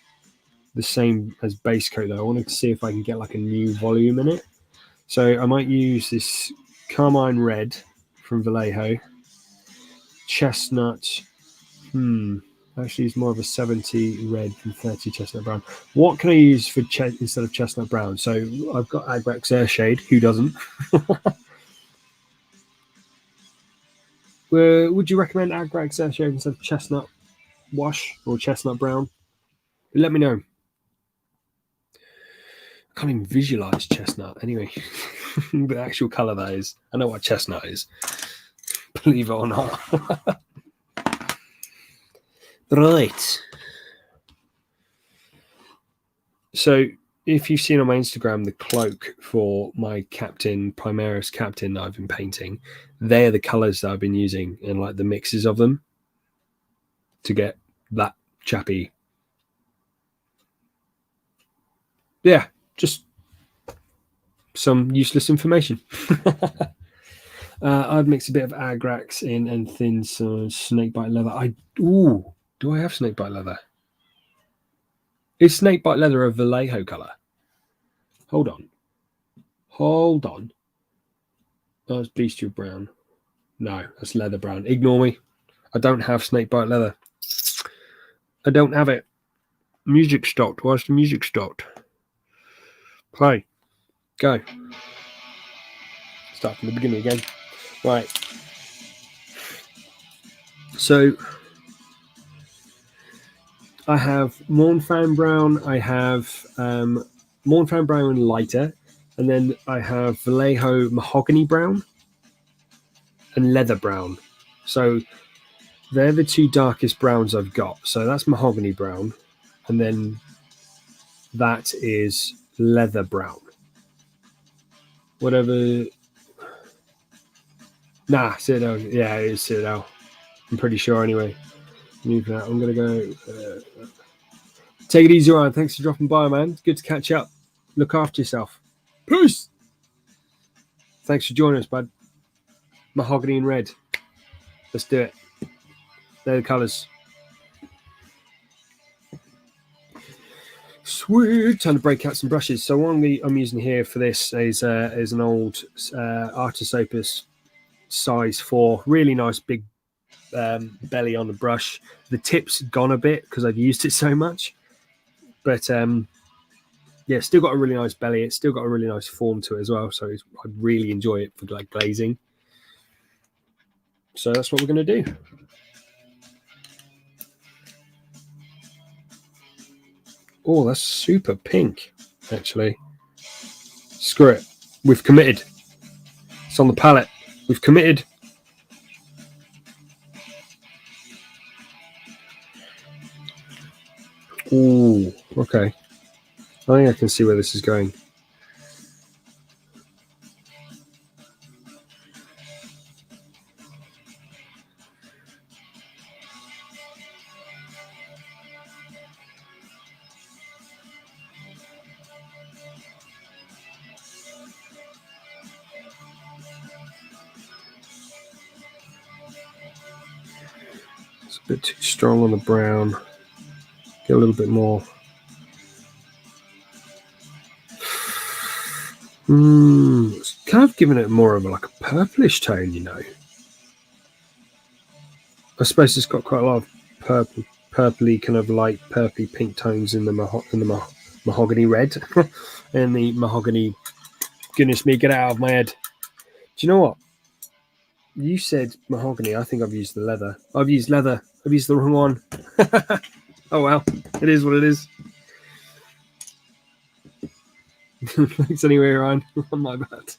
the same as base coat though. I wanted to see if I can get like a new volume in it. So I might use this Carmine Red from Vallejo. Chestnut. Actually, it's more of a 70 red and 30 chestnut brown. What can I use for instead of chestnut brown? So I've got Airbrush Airshade. Who doesn't? Would you recommend Airbrush Airshade instead of chestnut wash or chestnut brown? Let me know. I can't even visualize chestnut. Anyway, the actual color that is. I know what chestnut is. Believe it or not. Right. So if you've seen on my Instagram the cloak for my Primaris captain that I've been painting, they're the colors that I've been using and like the mixes of them to get that chappy. Yeah, just some useless information. I've mixed a bit of Agrax in and thin snakebite leather. Do I have snakebite leather? Is snakebite leather a Vallejo color? Hold on. Oh, it's bestial brown. No, that's leather brown. Ignore me. I don't have snakebite leather. I don't have it. Music stopped. Why's the music stopped? Play. Go. Start from the beginning again. Right. So I have Mornfan Brown. I have Mornfan Brown lighter. And then I have Vallejo Mahogany Brown and Leather Brown. So they're the two darkest browns I've got. So that's Mahogany Brown. And then that is Leather Brown. Whatever. Nah, Citadel. Yeah, it is Citadel. I'm pretty sure anyway. I'm going to go. Take it easy, Ryan. Thanks for dropping by, man. It's good to catch up. Look after yourself. Peace. Thanks for joining us, bud. Mahogany and red. Let's do it. They're the colours. Sweet. Time to break out some brushes. So what I'm using here for this is an old Artis Opus size 4. Really nice big belly on the brush. The tip's gone a bit because I've used it so much. But yeah, still got a really nice belly. It's still got a really nice form to it as well. So I really enjoy it for like glazing. So that's what we're going to do. Oh, that's super pink, actually. Screw it. We've committed. It's on the palette. We've committed. Ooh, okay. I think I can see where this is going. bit too strong on the brown. Get a little bit more. It's kind of giving it more of like a purplish tone, you know. I suppose it's got quite a lot of purpley, kind of light purpley pink tones in the mahogany red, and the mahogany. Goodness me, get it out of my head. Do you know what? You said mahogany. I think I've used the leather. I've used leather. I've used the wrong one. Oh well, it is what it is. Thanks anyway, Ryan. My bad.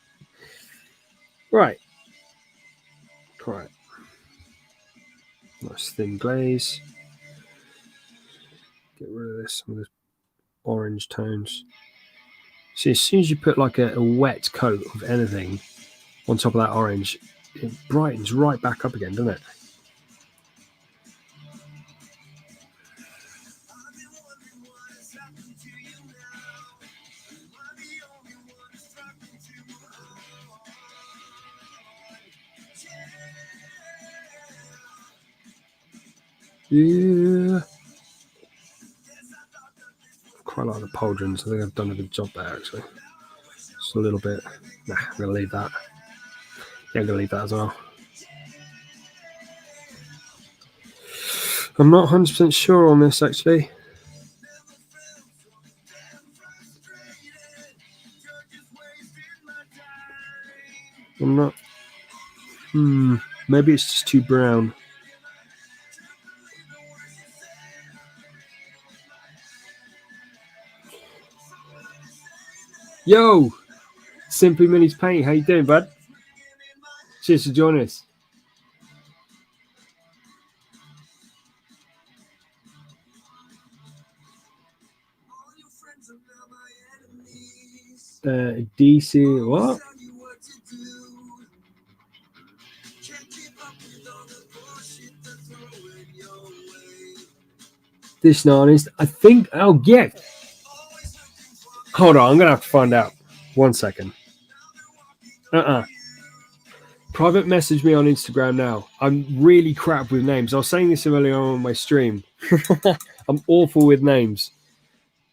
Right. Nice thin glaze. Get rid of this, some of the orange tones. See, as soon as you put like a wet coat of anything on top of that orange, it brightens right back up again, doesn't it? Yeah. Quite like the pauldrons. I think I've done a good job there, actually. Just a little bit. Nah, I'm going to leave that. Yeah, I'm going to leave that as well. I'm not 100% sure on this, actually. I'm not. Maybe it's just too brown. Yo! Simply Minis Paint. How you doing, bud? Cheers for joining us. DC, what? This honest. I think. Oh, yeah. Hold on. I'm going to have to find out. 1 second. Private message me on Instagram now. I'm really crap with names. I was saying this earlier on my stream. I'm awful with names,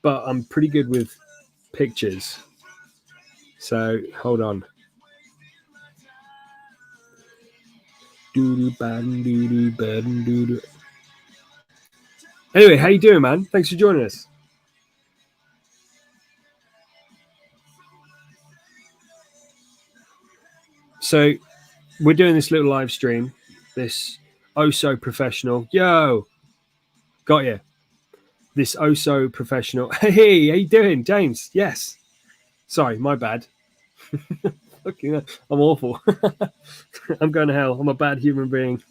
but I'm pretty good with pictures. So hold on. Anyway, how you doing, man? Thanks for joining us. So we're doing this little live stream. This oh so professional. Yo, got you. This oh so professional. Hey, how you doing, James? Yes. Sorry, my bad. I'm awful. I'm going to hell. I'm a bad human being.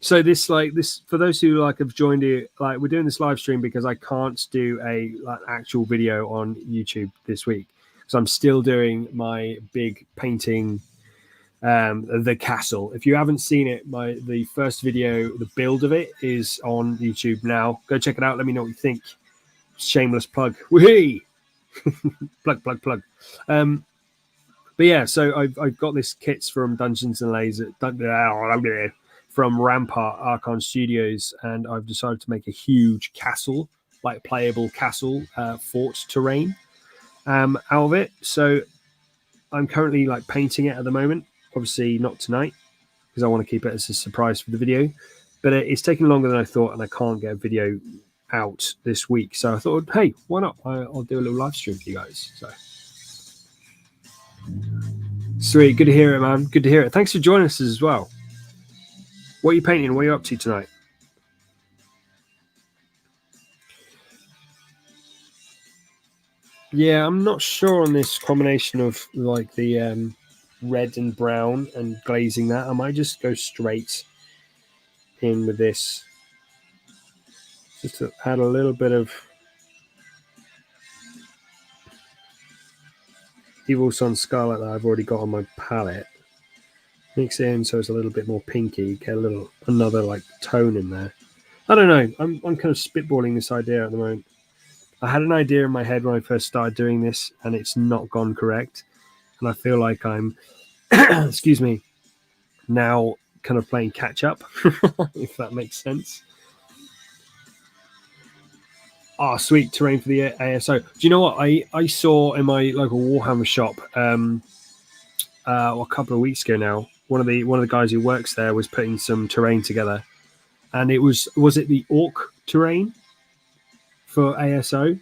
So this for those who have joined it, we're doing this live stream because I can't do a actual video on YouTube this week. So I'm still doing my big painting, the castle. If you haven't seen it, the first video, the build of it, is on YouTube now. Go check it out. Let me know what you think. Shameless plug. Whee! plug. But yeah, so I've got this kits from Dungeons and Lasers from Rampart Archon Studios, and I've decided to make a huge castle, playable castle, fort terrain out of it. So I'm currently painting it at the moment. Obviously not tonight because I want to keep it as a surprise for the video. But it's taking longer than I thought, and I can't get a video out this week. So I thought, hey, why not? I'll do a little live stream for you guys. So sweet, good to hear it, man. Good to hear it. Thanks for joining us as well. What are you painting? What are you up to tonight? Yeah, I'm not sure on this combination of the red and brown and glazing that. I might just go straight in with this, just to add a little bit of Evil Sun Scarlet that I've already got on my palette. Mix it in so it's a little bit more pinky. Get another tone in there. I don't know. I'm kind of spitballing this idea at the moment. I had an idea in my head when I first started doing this, and it's not gone correct. And I feel like I'm, excuse me, now kind of playing catch up, if that makes sense. Oh, sweet terrain for the ASO. Do you know what I saw in my local Warhammer shop a couple of weeks ago now? One of the guys who works there was putting some terrain together, and it was it the orc terrain for ASO?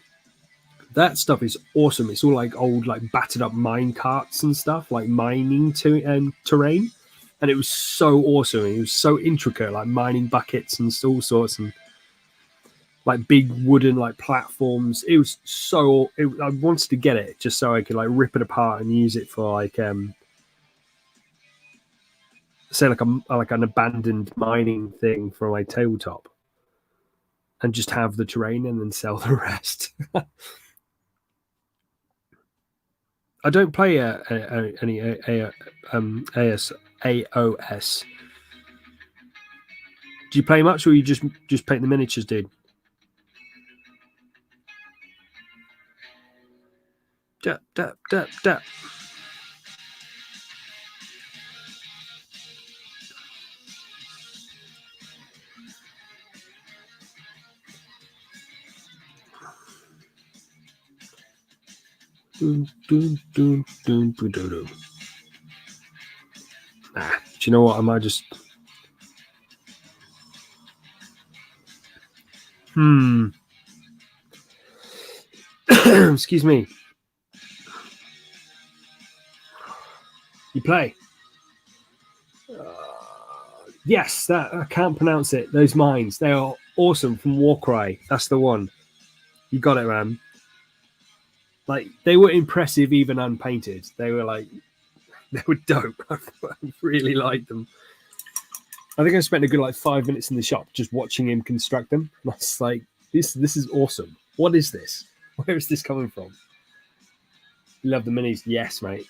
That stuff is awesome. It's all like old, like battered up mine carts and stuff, like mining terrain, and it was so awesome. It was so intricate, like mining buckets and all sorts, and like big wooden like platforms. It was so. I wanted to get it just so I could like rip it apart and use it for like say like an abandoned mining thing for my tabletop, and just have the terrain and then sell the rest. I don't play any AOS. Do you play much, or you just paint the miniatures, dude? Dap, dap, dap, dap. Dun, dun, dun, dun, dun, dun, dun. Nah, do you know what? I might just. Excuse me. You play? Yes, that I can't pronounce it. Those mines, they are awesome. From Warcry, that's the one. You got it, man. Like they were impressive, even unpainted. They were dope. I really liked them. I think I spent a good like 5 minutes in the shop just watching him construct them. And I was like, this is awesome. What is this? Where is this coming from? You love the minis? Yes, mate.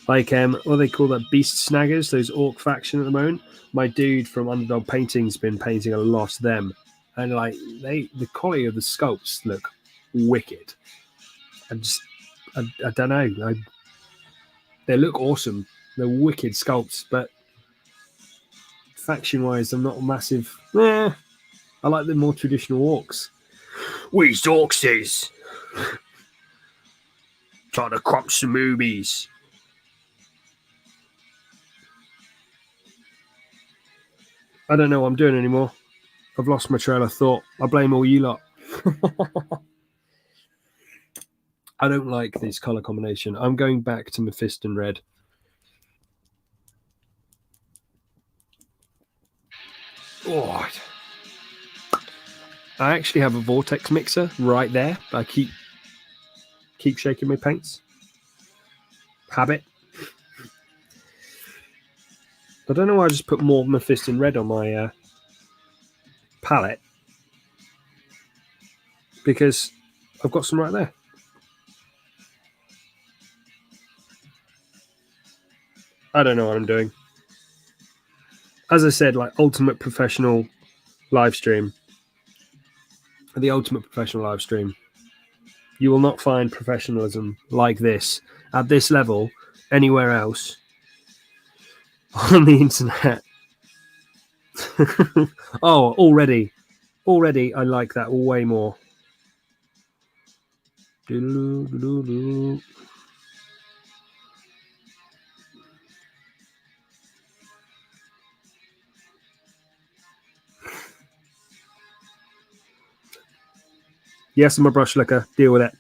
Like what do they call that? Beast snaggers, those orc faction at the moment. My dude from Underdog Painting's been painting a lot of them, and like the quality of the sculpts look wicked. I don't know. They look awesome. They're wicked sculpts, but faction-wise, I'm not a massive. I like the more traditional orcs. We orcs trying to crunch some movies. I don't know what I'm doing anymore. I've lost my trail of thought. I blame all you lot. I don't like this color combination. I'm going back to Mephiston Red. Oh, I actually have a vortex mixer right there. I keep shaking my paints. Habit. I don't know why I just put more Mephiston Red on my palette, because I've got some right there. I don't know what I'm doing. As I said, like ultimate professional live stream. The ultimate professional live stream. You will not find professionalism like this at this level anywhere else on the internet. Oh, already I like that way more. Yes, I'm a brush licker. Deal with it.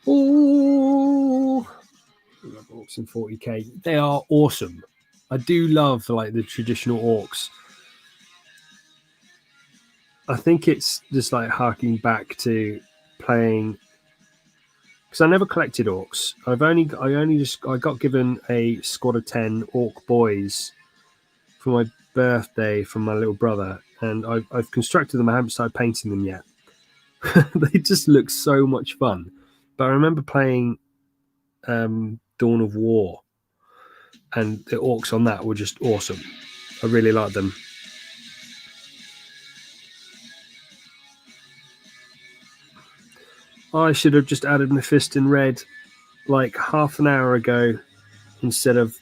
Oh, orcs in 40k. They are awesome. I do love like the traditional orcs. I think it's just like harking back to playing, because I never collected orcs. I got given a squad of 10 orc boys for my birthday from my little brother, and I've constructed them. I haven't started painting them yet. They just look so much fun. But I remember playing Dawn of War, and the orcs on that were just awesome. I really liked them. I should have just added Mephisto in red like half an hour ago instead of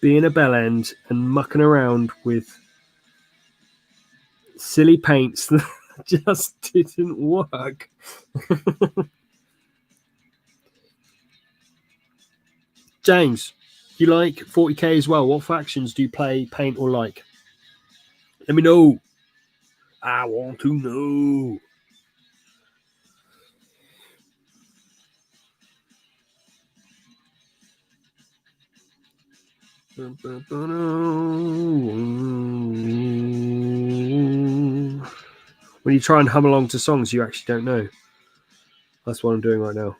being a bellend and mucking around with silly paints that just didn't work. James, you like 40k as well? What factions do you play, paint, or like? Let me know. I want to know. When you try and hum along to songs you actually don't know. That's what I'm doing right now.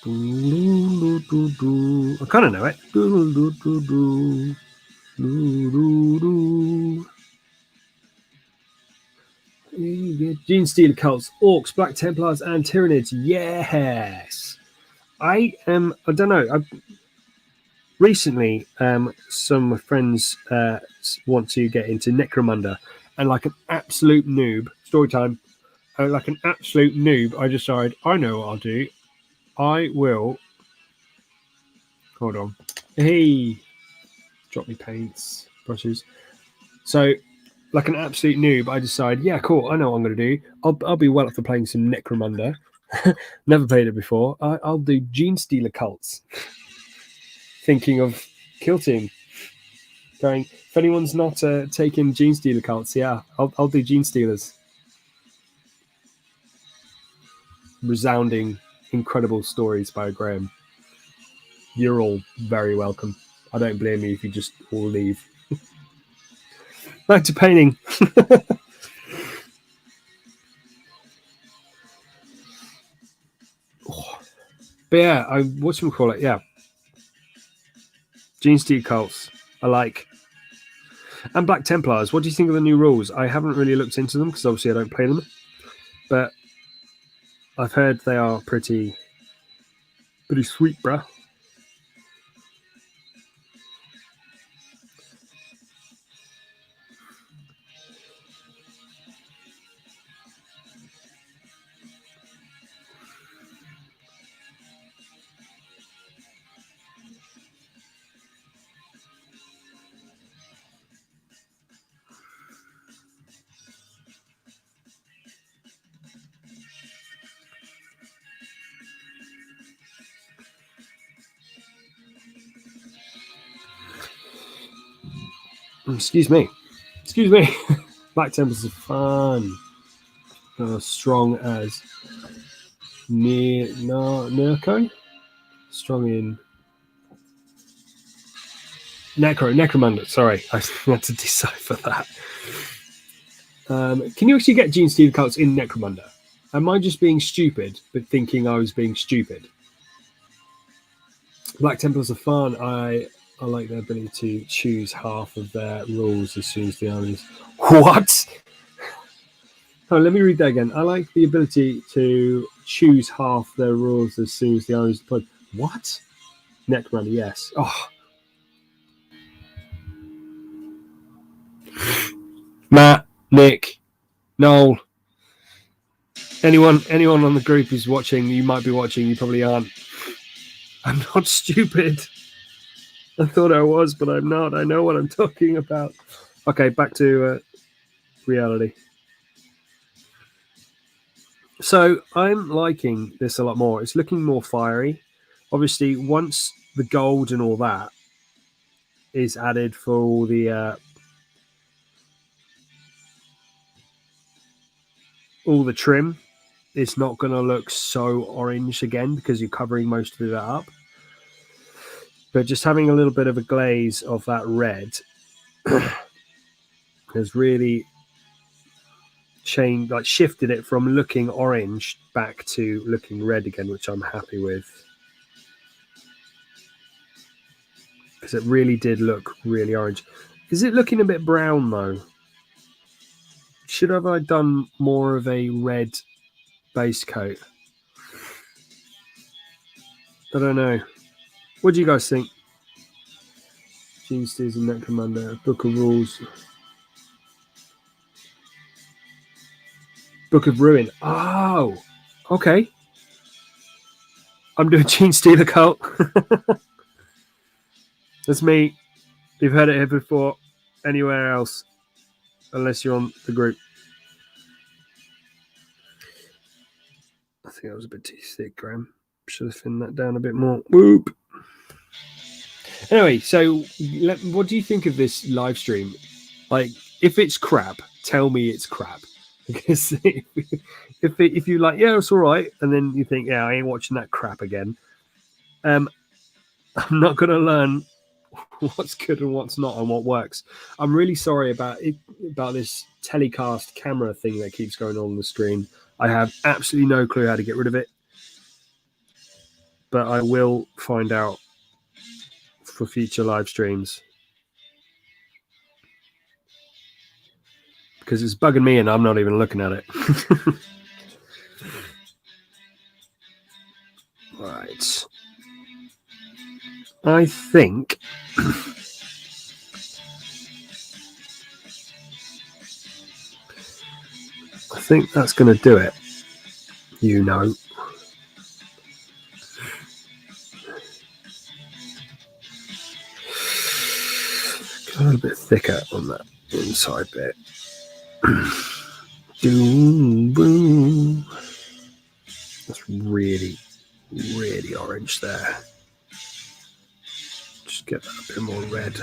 I kind of know it. Gene Stealer cults, orcs, Black Templars, and Tyranids. Yes. I don't know. Recently, some of my friends want to get into Necromunda, and like an absolute noob, story time. Like an absolute noob, I decided I know what I'll do. I will. Hold on. Hey, drop me paints, brushes. So, like an absolute noob, I decide, yeah, cool. I know what I'm going to do. I'll be well up for playing some Necromunda. Never played it before. I'll do Gene Stealer cults. Thinking of Kill Team. Going, if anyone's not taking Gene Stealer cults, yeah, I'll do Gene Stealers. Resounding, incredible stories by Graham. You're all very welcome. I don't blame you if you just all leave. Back to painting. But yeah, whatchamacallit it? Yeah. Gene Stealer cults. I like. And Black Templars. What do you think of the new rules? I haven't really looked into them because obviously I don't play them. But I've heard they are pretty sweet, bruh. Excuse me. Black Templars are fun. Strong as Nurko. Strong in Necromunda. Sorry, I had to decipher that. Can you actually get Gene Stealer cults in Necromunda? Am I just being stupid, but thinking I was being stupid? Black Templars are fun. I like their ability to choose half of their rules as soon as the armies. What? Oh, let me read that again. I like the ability to choose half their rules as soon as the armies deployed. What? Necromunda, yes. Oh. Matt, Nick, Noel, anyone on the group who's watching, you might be watching, you probably aren't. I'm not stupid. I thought I was, but I'm not. I know what I'm talking about. Okay, back to reality. So I'm liking this a lot more. It's looking more fiery. Obviously, once the gold and all that is added for all the trim, it's not going to look so orange again because you're covering most of that up. But just having a little bit of a glaze of that red has really shifted it from looking orange back to looking red again, which I'm happy with. Because it really did look really orange. Is it looking a bit brown though? Should have I done more of a red base coat? I don't know. What do you guys think? Gene Steers and Necromunda, Book of Rules, Book of Ruin. Oh, okay. I'm doing Gene Stealer cult. That's me. You've heard it here before. Anywhere else, unless you're on the group. I think that was a bit too thick, Graham. Should have thinned that down a bit more. Whoop. Anyway, so what do you think of this live stream? Like, if it's crap, tell me it's crap. Because if you're like, yeah, it's all right, and then you think, yeah, I ain't watching that crap again. I'm not going to learn what's good and what's not and what works. I'm really sorry about this telecast camera thing that keeps going on the screen. I have absolutely no clue how to get rid of it, but I will find out for future live streams because it's bugging me and I'm not even looking at it. Right. I think that's going to do it. You know. A little bit thicker on that inside bit. That's really, really orange there. Just get that a bit more red.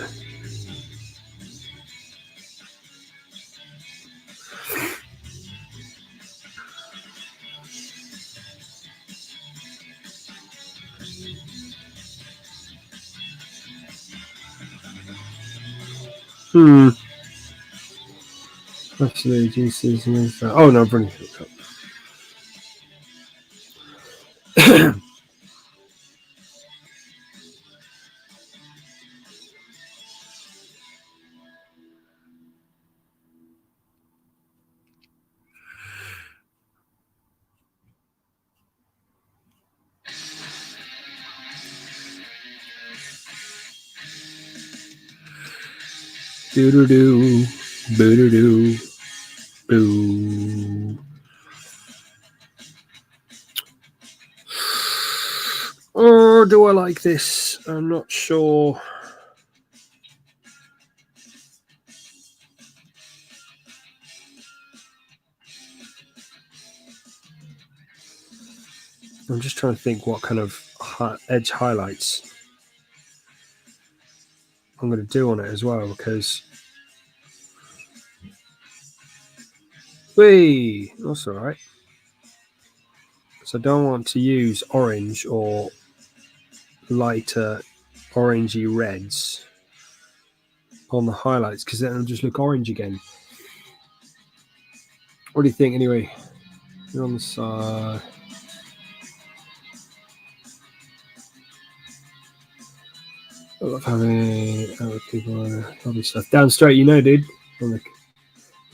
Actually, juices. Oh no, brilliant. Doo-doo-doo, boo-doo-doo, boo. Or do I like this? I'm not sure. I'm just trying to think what kind of edge highlights I'm going to do on it as well, because that's all right. So I don't want to use orange or lighter orangey reds on the highlights, because then it'll just look orange again. What do you think anyway? You're on the side. I love having other people lovely stuff. Down straight, you know, dude. On the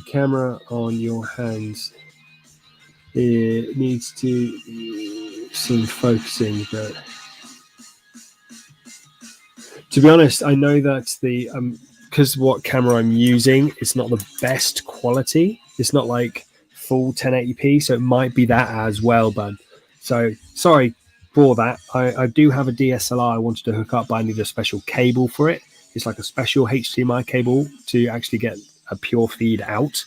camera on your hands. It needs to some focusing, but to be honest, I know that the because what camera I'm using, it's not the best quality. It's not like full 1080p, so it might be that as well, bud. So sorry for that. I do have a DSLR I wanted to hook up, but I need a special cable for it. It's like a special HDMI cable to actually get a pure feed out.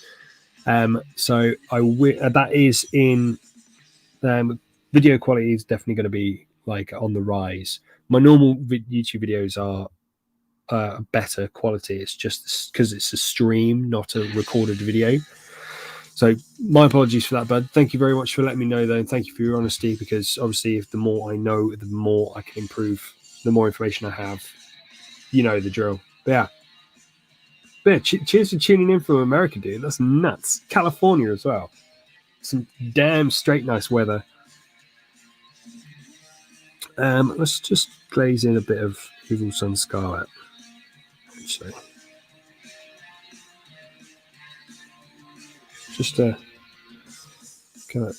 So that is in video quality is definitely going to be like on the rise. My normal YouTube videos are better quality. It's just because it's a stream, not a recorded video. So my apologies for that, bud. Thank you very much for letting me know, though, and thank you for your honesty, because obviously if the more I know, the more I can improve, the more information I have. You know the drill. But yeah, cheers for tuning in from America, dude. That's nuts. California as well. Some damn straight nice weather. Let's just glaze in a bit of Evil Sun Scarlet. Actually. just to kind of.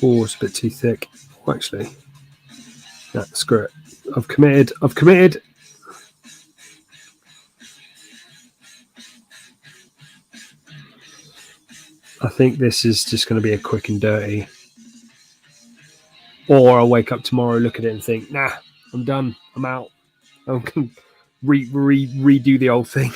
Oh, it's a bit too thick. Oh, actually, no, screw it. I've committed. I think this is just going to be a quick and dirty. Or I'll wake up tomorrow, look at it and think, nah, I'm done. I'm out. I'm going to redo the whole thing.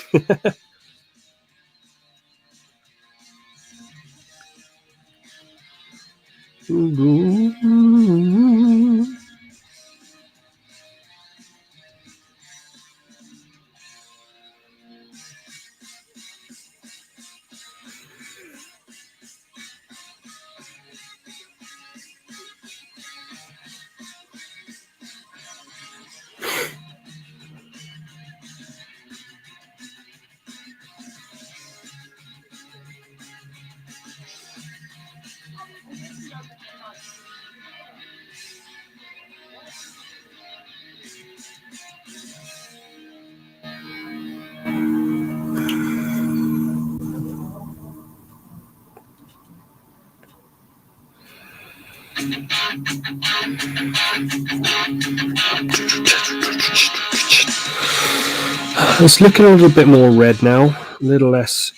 It's looking a little bit more red now, a little less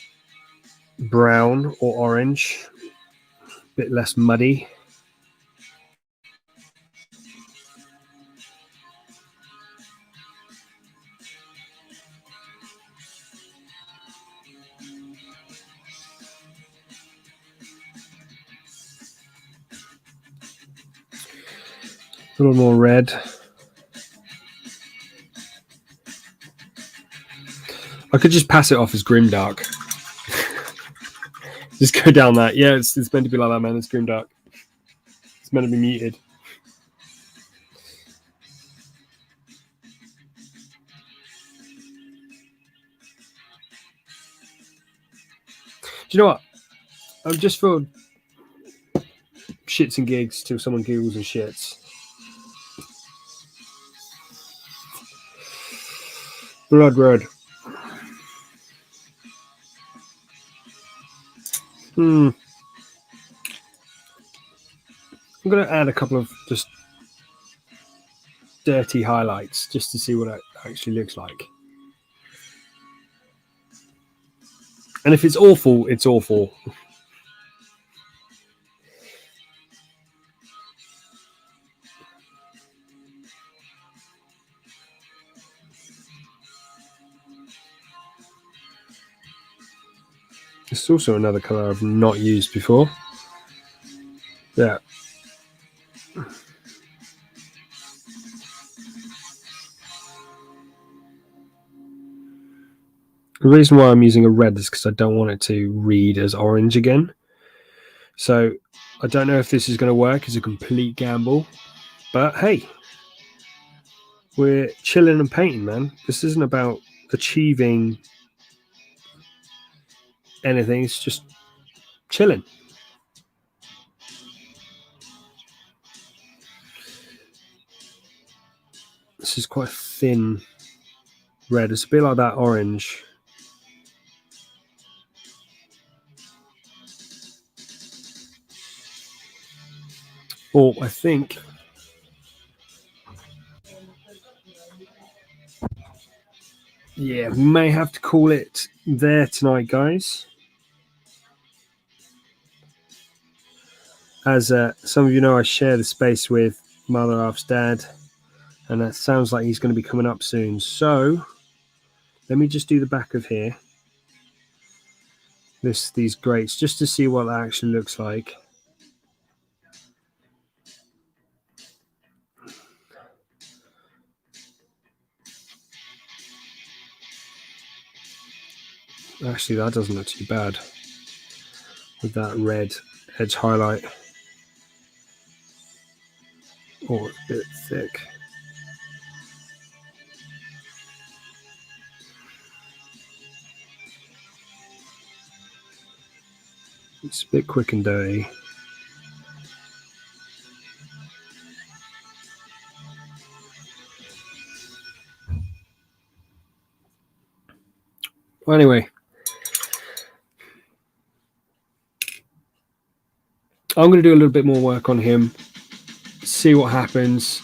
brown or orange, a bit less muddy. A little more red. I could just pass it off as grimdark. Just go down that. Yeah, it's meant to be like that, man. It's grimdark. It's meant to be muted. Do you know what? I'm just for shits and gigs till someone giggles and shits. Blood red. I'm going to add a couple of just dirty highlights just to see what it actually looks like. And if it's awful, it's awful. It's also another colour I've not used before. Yeah. The reason why I'm using a red is because I don't want it to read as orange again. So I don't know if this is going to work. It's a complete gamble. But hey, we're chilling and painting, man. This isn't about achieving anything. It's just chilling. This is quite thin red. It's a bit like that orange. Or I think yeah, we may have to call it there tonight, guys. As some of you know, I share the space with Mother Half's dad, and that sounds like he's going to be coming up soon. So let me just do the back of here. These grates, just to see what that actually looks like. Actually, that doesn't look too bad with that red edge highlight. Oh, it's a bit thick. It's a bit quick and dirty. Well, anyway, I'm going to do a little bit more work on him, see what happens.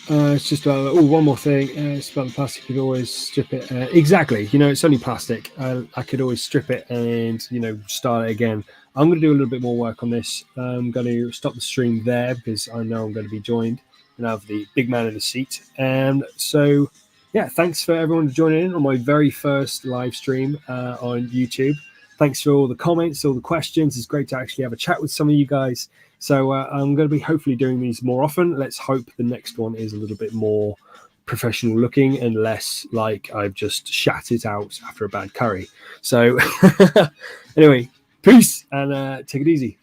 It's just about, one more thing. It's about the plastic. You could always strip it. Exactly. You know, it's only plastic. I could always strip it and, you know, start it again. I'm going to do a little bit more work on this. I'm going to stop the stream there because I know I'm going to be joined and have the big man in the seat. And so, yeah, thanks for everyone joining in on my very first live stream on YouTube. Thanks for all the comments, all the questions. It's great to actually have a chat with some of you guys. So I'm going to be hopefully doing these more often. Let's hope the next one is a little bit more professional looking and less like I've just shat it out after a bad curry. So anyway, peace and take it easy.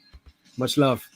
Much love.